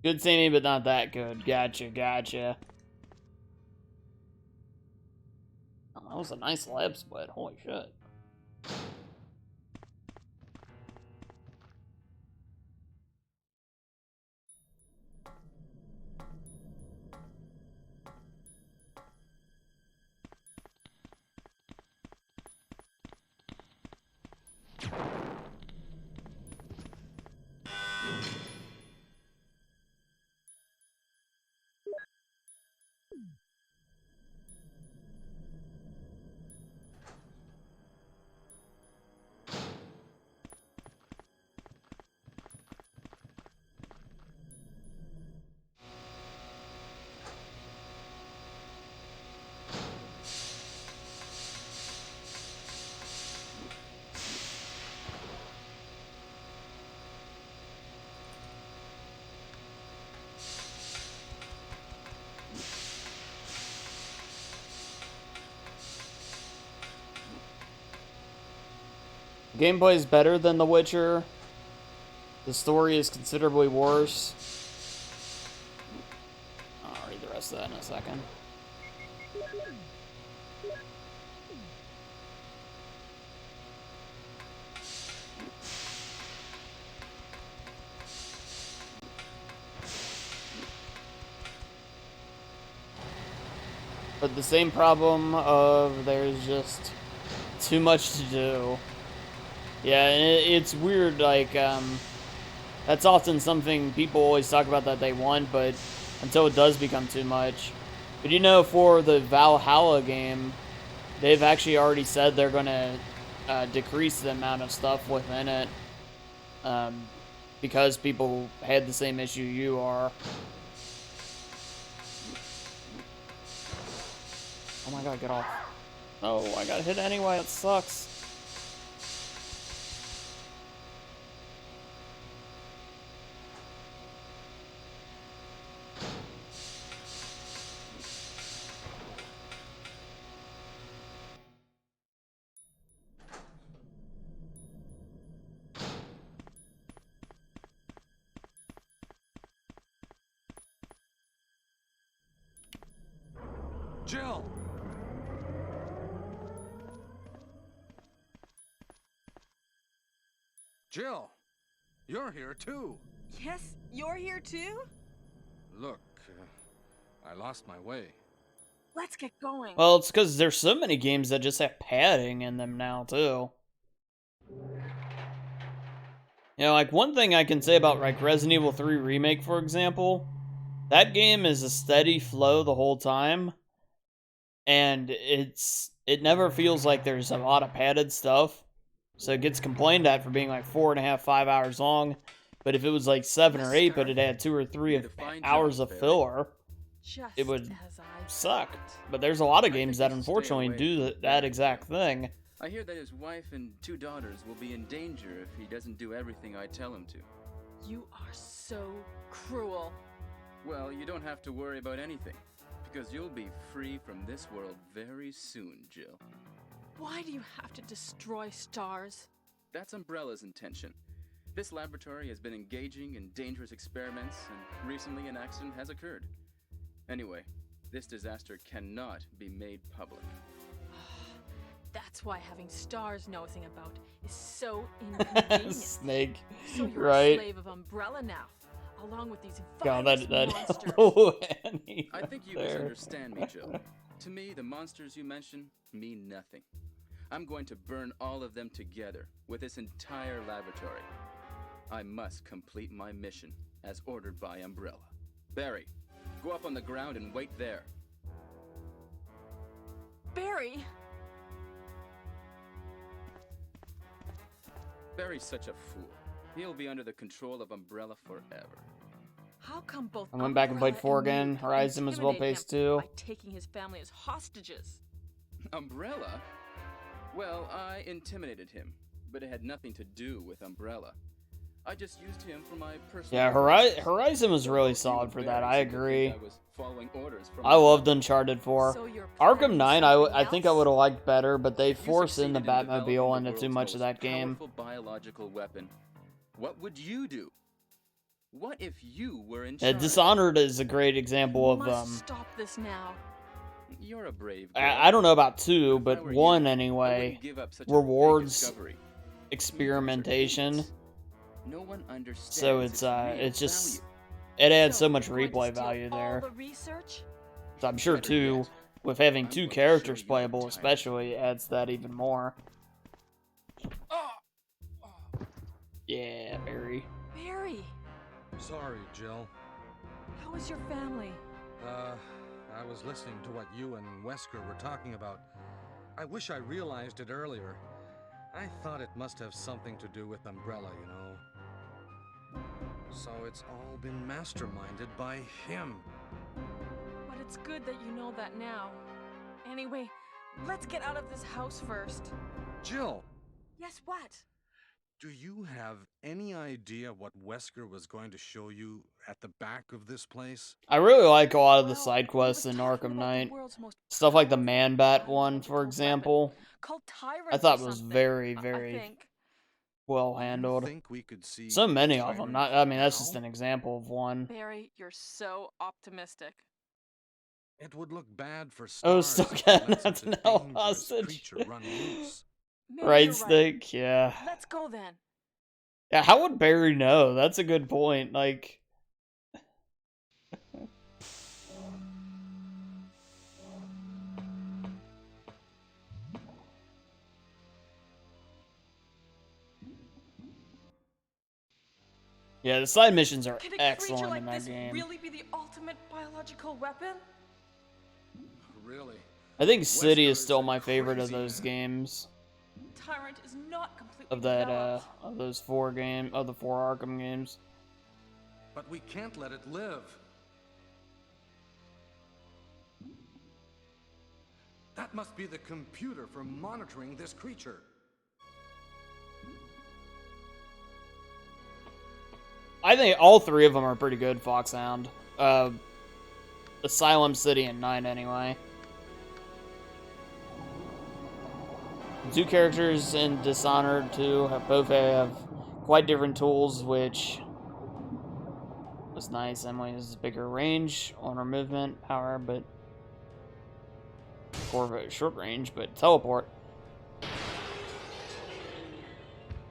Good samey, but not that good. Gotcha, gotcha. Oh, that was a nice lab split. Holy shit. Gameplay is better than The Witcher. The story is considerably worse. I'll read the rest of that in a second. But the same problem of there's just too much to do. Yeah, and it's weird, like, that's often something people always talk about that they want, but until it does become too much. But you know, for the Valhalla game, they've actually already said they're going to decrease the amount of stuff within it, because people had the same issue you are. Oh my god, get off. Oh, I got hit anyway, it sucks. Jill! Jill! You're here too! Yes, you're here too? Look, I lost my way. Let's get going. Well, it's because there's so many games that just have padding in them now, too. You know, like, one thing I can say about, like, Resident Evil 3 Remake, for example, that game is a steady flow the whole time, and it never feels like there's a lot of padded stuff, so it gets complained at for being, like, 4.5, 5 hours long, but if it was, like, 7 or 8, but it had 2 or 3 hours of filler, it would suck. But there's a lot of games that unfortunately do that exact thing. I hear that his wife and 2 daughters will be in danger if he doesn't do everything I tell him to. You are so cruel. Well, you don't have to worry about anything, because you'll be free from this world very soon, Jill. Why do you have to destroy stars? That's Umbrella's intention. This laboratory has been engaging in dangerous experiments, and recently an accident has occurred. Anyway, this disaster cannot be made public. That's why having stars nosing about is so inconvenient. Snake, So you're right? a slave of Umbrella now, along with these God, virus that monsters. I think you misunderstand me, Jill. To me, the monsters you mention mean nothing. I'm going to burn all of them together with this entire laboratory. I must complete my mission as ordered by Umbrella. Barry, go up on the ground and wait there. Barry! Barry's such a fool. He'll be under the control of Umbrella forever. How come both I went back and played Umbrella 4 and you again. Horizon was well intimidate paced him too. by taking his family as hostages? Umbrella? Well, I intimidated him, but it had nothing to do with Umbrella. I just used him for my personal... Yeah, Horizon was really solid for that. I agree. I was following orders from I loved Uncharted 4. So you're Arkham planning 9, something I think I else? would have liked better, but they If you forced in the succeeded developing Batmobile the into too world's much of most that game. powerful biological weapon, what would you do? What if you were in charge? Dishonored is a great example of Stop this now. You're a brave girl. I don't know about 2, If I but were 1 you, I anyway wouldn't give up such a big rewards discovery. experimentation. No one understands So its it's real just value. it adds so So, much you're going to replay steal value all there. the research? So I'm sure Better too, yet, with having I'm 2 going to characters show you playable, the time. especially adds that even more. Yeah, Barry. Barry, Sorry, Jill. how is your family? I was listening to what you and Wesker were talking about. I wish I realized it earlier. I thought it must have something to do with Umbrella, you know. So it's all been masterminded by him. But it's good that you know that now. Anyway, let's get out of this house first. Jill, Yes, what? do you have any idea what Wesker was going to show you at the back of this place? I really like a lot of the Well, side he quests was in talking Arkham about the Knight. world's most Stuff like the powerful Man-Bat one, for biological example. weapon called Tyrant I thought or was something, very, I very think. well Do you handled. think we could see So many of them. Tyrant Not, I mean, that's just now? an example of one. Barry, you're so optimistic. It would look bad for Oh, stars still if we getting let out such a to hell dangerous hostage. creature run loose. Maybe Right, you're Stick? Yeah. Let's go then. Yeah, how would Barry know? That's a good point. Like, yeah, the side missions are Can a creature excellent like in that this game. really be the ultimate biological weapon? Really? I think City is Wesker's still a my favorite of crazy those man. games. Tyrant is not completely Of that, developed. of those 4 the 4 Arkham games. But we can't let it live. That must be the computer for monitoring this creature. I think all 3 of them are pretty good, Foxhound. Asylum, City, and 9 anyway. 2 characters in Dishonored 2 have quite different tools, which was nice. Emily has bigger range on her movement power, but or short range, but teleport.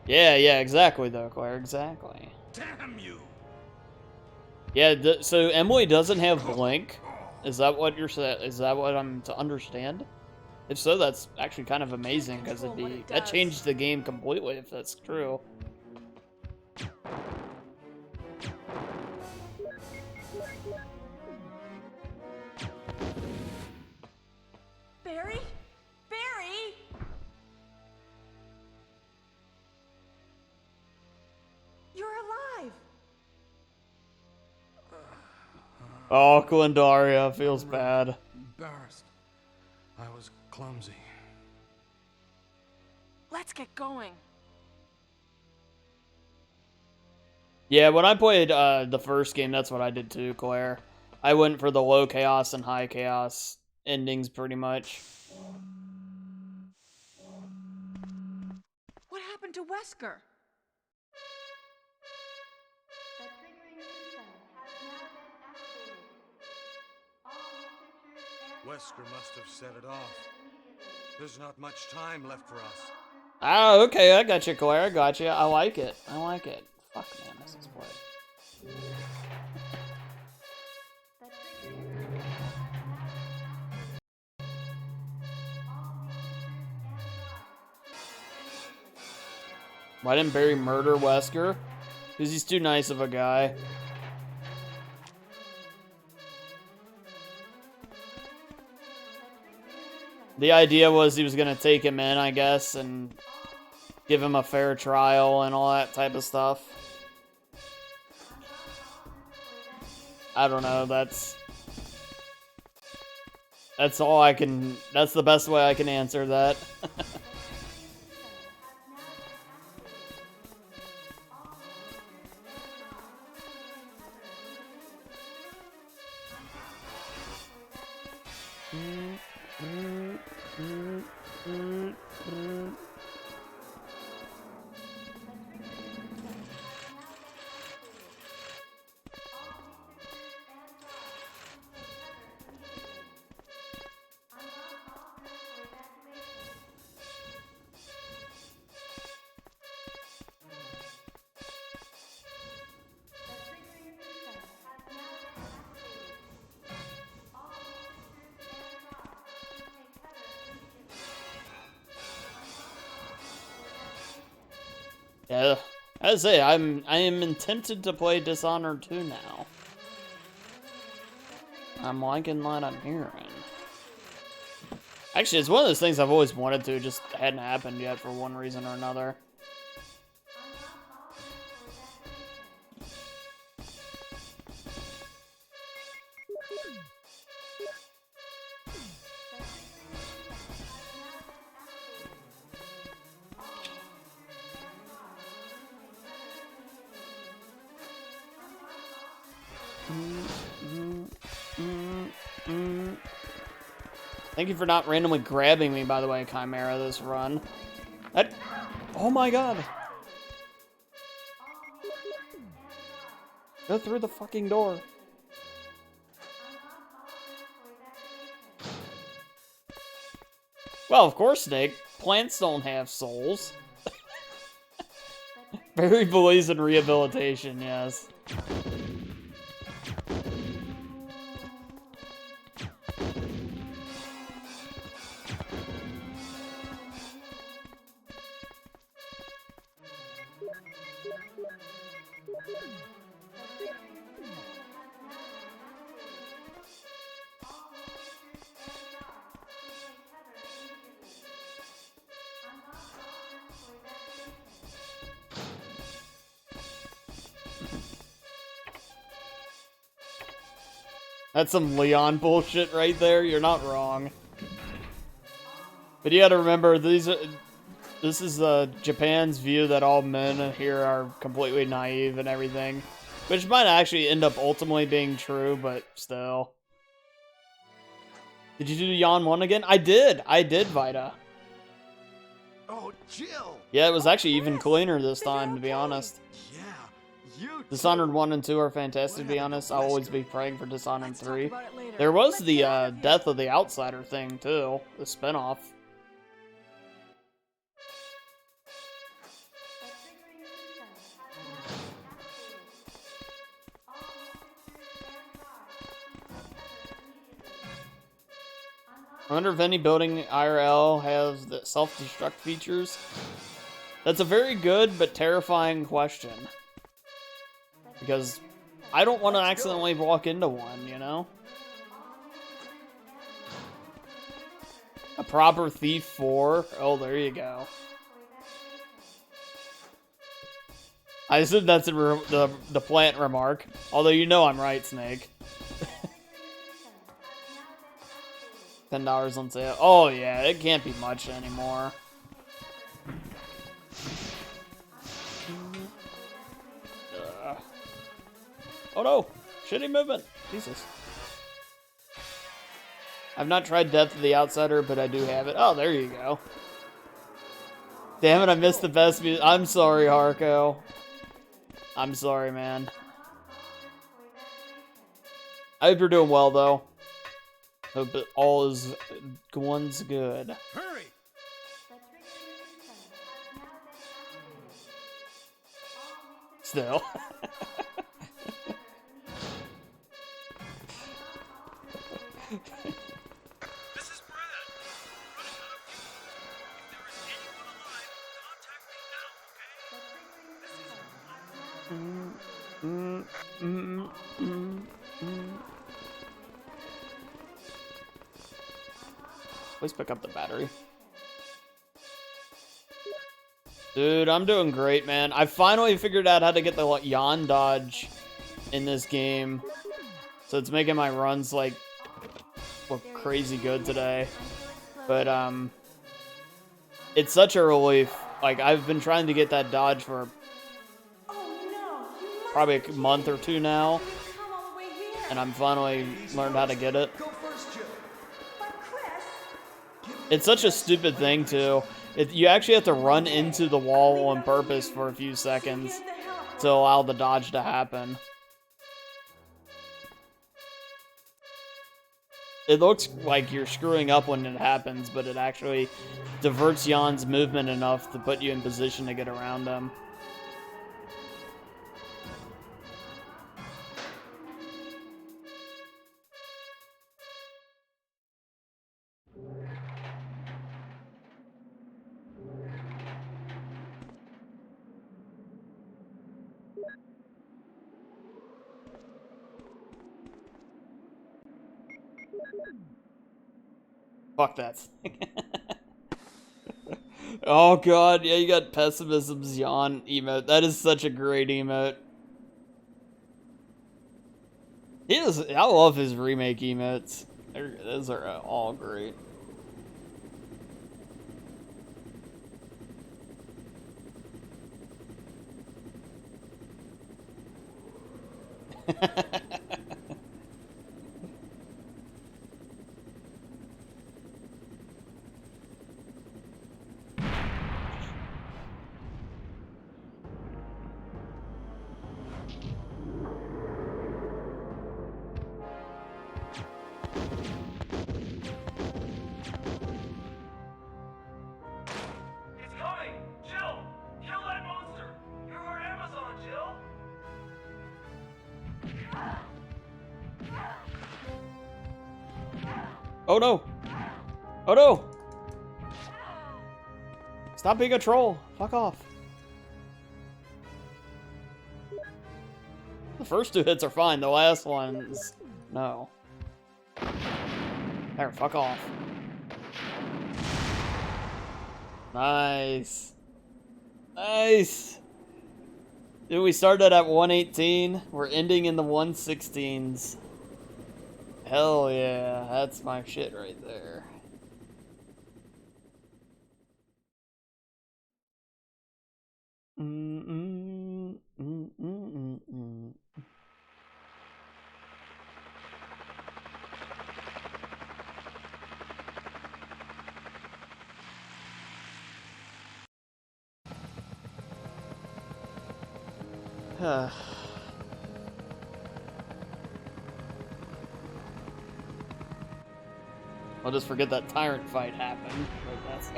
Yeah, exactly though, Claire, exactly. Damn you! Yeah, so Emily doesn't have blink. Is that what you're saying? Is that what I'm to understand? If so, that's actually kind of amazing because that changed the game completely if that's true. Barry? Barry? You're alive. Oh, Glendaria feels bad. Embarrassed. I was clumsy. Let's get going. Yeah, when I played the first game, that's what I did too, Claire. I went for the low chaos and high chaos endings pretty much. What happened to Wesker? The triggering system has now been activated. All researchers and Wesker must have set it off. There's not much time left for us. Oh, okay, I got you, Claire. I got you. I like it. I like it. Fuck, man, this is play. the triggering system has now been activated. All researchers and Why didn't Barry murder Wesker? Because he's too nice of a guy. The idea was he was going to take him in, I guess, and give him a fair trial and all that type of stuff. I don't know, that's all I can, that's the best way I can answer that. Yeah, as I say, I am tempted to play Dishonored 2 now. I'm liking what I'm hearing. Actually, it's one of those things I've always wanted to, just hadn't happened yet for one reason or another. Thank you for not randomly grabbing me, by the way, Chimera, this run. Oh my god! Go through the fucking door. Well, of course, Snake. Plants don't have souls. Barry believes in rehabilitation, yes. That's some Leon bullshit right there. You're not wrong. But you gotta remember, this is Japan's view that all men here are completely naive and everything. Which might actually end up ultimately being true, but still. Did you do Yawn 1 again? I did, Vita. Oh, Jill! Yeah, it was actually even cleaner this time, to be honest. Yeah, you Dishonored 1 and 2 are fantastic, to be honest. I'll always be praying for Dishonored 3. There was the Death of the Outsider thing, too. The spinoff. I wonder if any building IRL has the self-destruct features. That's a very good but terrifying question. Because I don't want to accidentally walk into one, you know? A proper Thief 4? Oh, there you go. I assume that's the plant remark. Although you know I'm right, Snake. $10 on sale. Oh yeah, it can't be much anymore. Oh no! Shitty movement! Jesus. I've not tried Death of the Outsider, but I do have it. Oh, there you go. Damn it, I missed the best music. I'm sorry, Harko. I'm sorry, man. I hope you're doing well, though. Hope it all is one's good. Hurry! Still. This is Brad. Running out of fuel. If there is anyone alive, contact me now, okay? Please pick up the battery. Dude, I'm doing great, man. I finally figured out how to get the yawn dodge in this game. So it's making my runs, like, look crazy good today. But, it's such a relief. Like, I've been trying to get that dodge for probably a month or two now. And I'm finally learned how to get it. It's such a stupid thing, too. You actually have to run into the wall on purpose for a few seconds to allow the dodge to happen. It looks like you're screwing up when it happens, but it actually diverts Jan's movement enough to put you in position to get around him. Fuck that. Oh god, yeah, you got Pessimism's Yawn emote. That is such a great emote. I love his remake emotes. Those are all great. It's coming! Jill! Kill that monster! You're our Amazon, Jill! Oh no! Oh no! Stop being a troll! Fuck off. The first 2 hits are fine, the last one's... no. There, fuck off. Nice. Nice! Dude, we started at 118. We're ending in the 116s. Hell yeah, that's my shit right there. I'll just forget that tyrant fight happened. But that's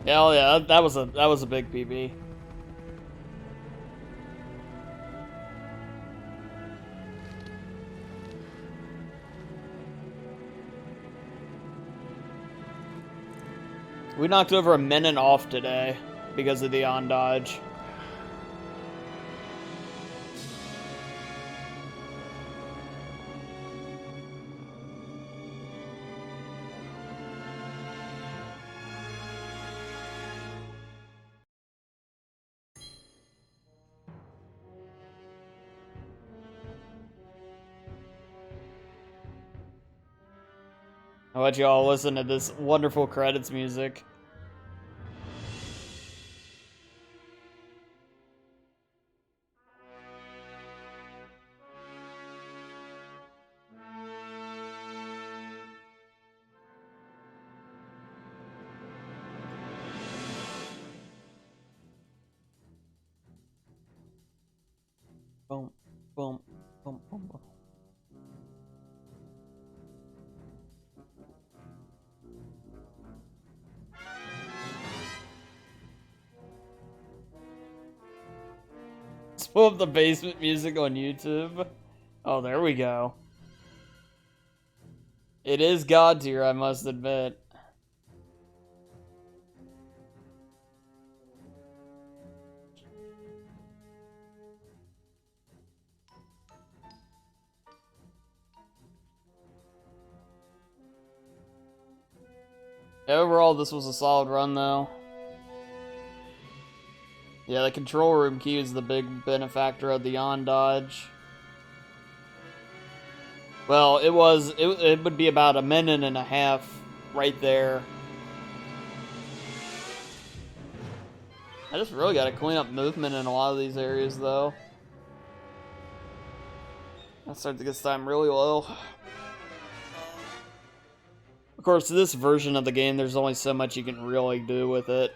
hell yeah, that was a big PB. We knocked over a minute off today because of the on dodge. I'll let you all listen to this wonderful credits music. Boom, boom, boom, boom, boom. Let's pull up the basement music on YouTube. Oh, there we go. It is God tier, I must admit. Overall, this was a solid run, though. Yeah, the control room key is the big benefactor of the on dodge. Well, it would be about a minute and a half right there. I just really got to clean up movement in a lot of these areas, though. I started to get time really low. Of course, this version of the game, there's only so much you can really do with it.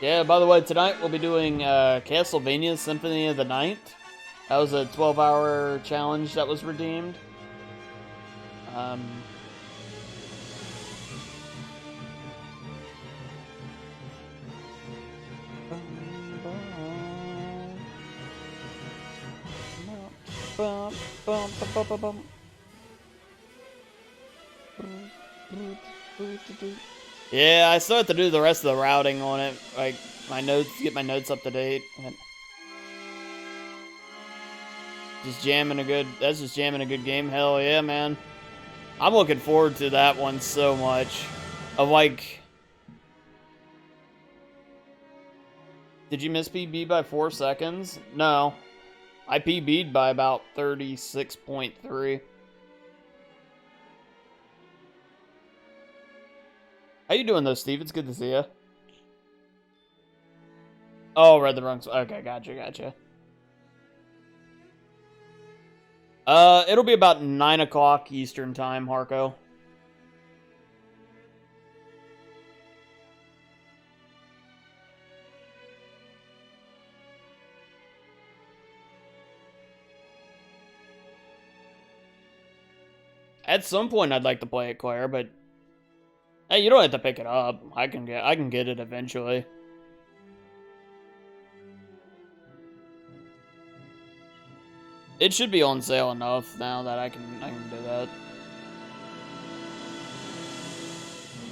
Yeah, by the way, tonight we'll be doing Castlevania Symphony of the Night. That was a 12-hour challenge that was redeemed. Yeah, I still have to do the rest of the routing on it. Like, my notes, get my notes up to date. And just jamming a good, that's just jamming a good game. Hell yeah, man. I'm looking forward to that one so much. Of like, did you miss PB by 4 seconds? No. I PB'd by about 36.3. How you doing though, Steve? It's good to see you. Oh, read the wrong. Okay, gotcha. It'll be about 9 o'clock Eastern time, Harko. At some point, I'd like to play it, Claire, but hey, you don't have to pick it up. I can get it eventually. It should be on sale enough now that I can do that.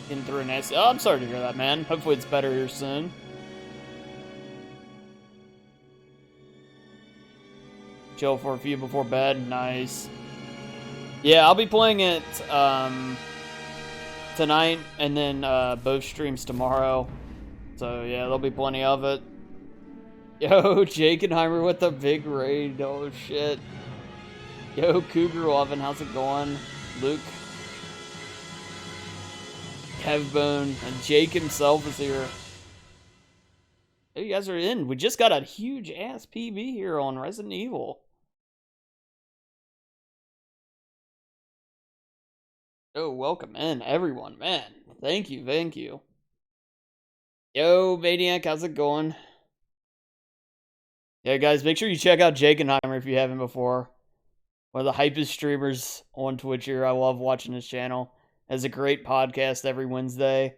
In through an S. Oh, I'm sorry to hear that, man. Hopefully it's better here soon. Chill for a few before bed. Nice. Yeah, I'll be playing it tonight and then both streams tomorrow. So yeah, there'll be plenty of it. Yo, Jakenheimer with the big raid. Oh shit. Yo, Cougar Oven, how's it going? Luke. Kevbone and Jake himself is here. Hey, you guys are in. We just got a huge ass PB here on Resident Evil. Oh, welcome in, everyone. Man, thank you. Yo, Maniac, how's it going? Yeah, guys, make sure you check out Jakenheimer if you haven't before. One of the hypest streamers on Twitch here. I love watching his channel. Has a great podcast every Wednesday.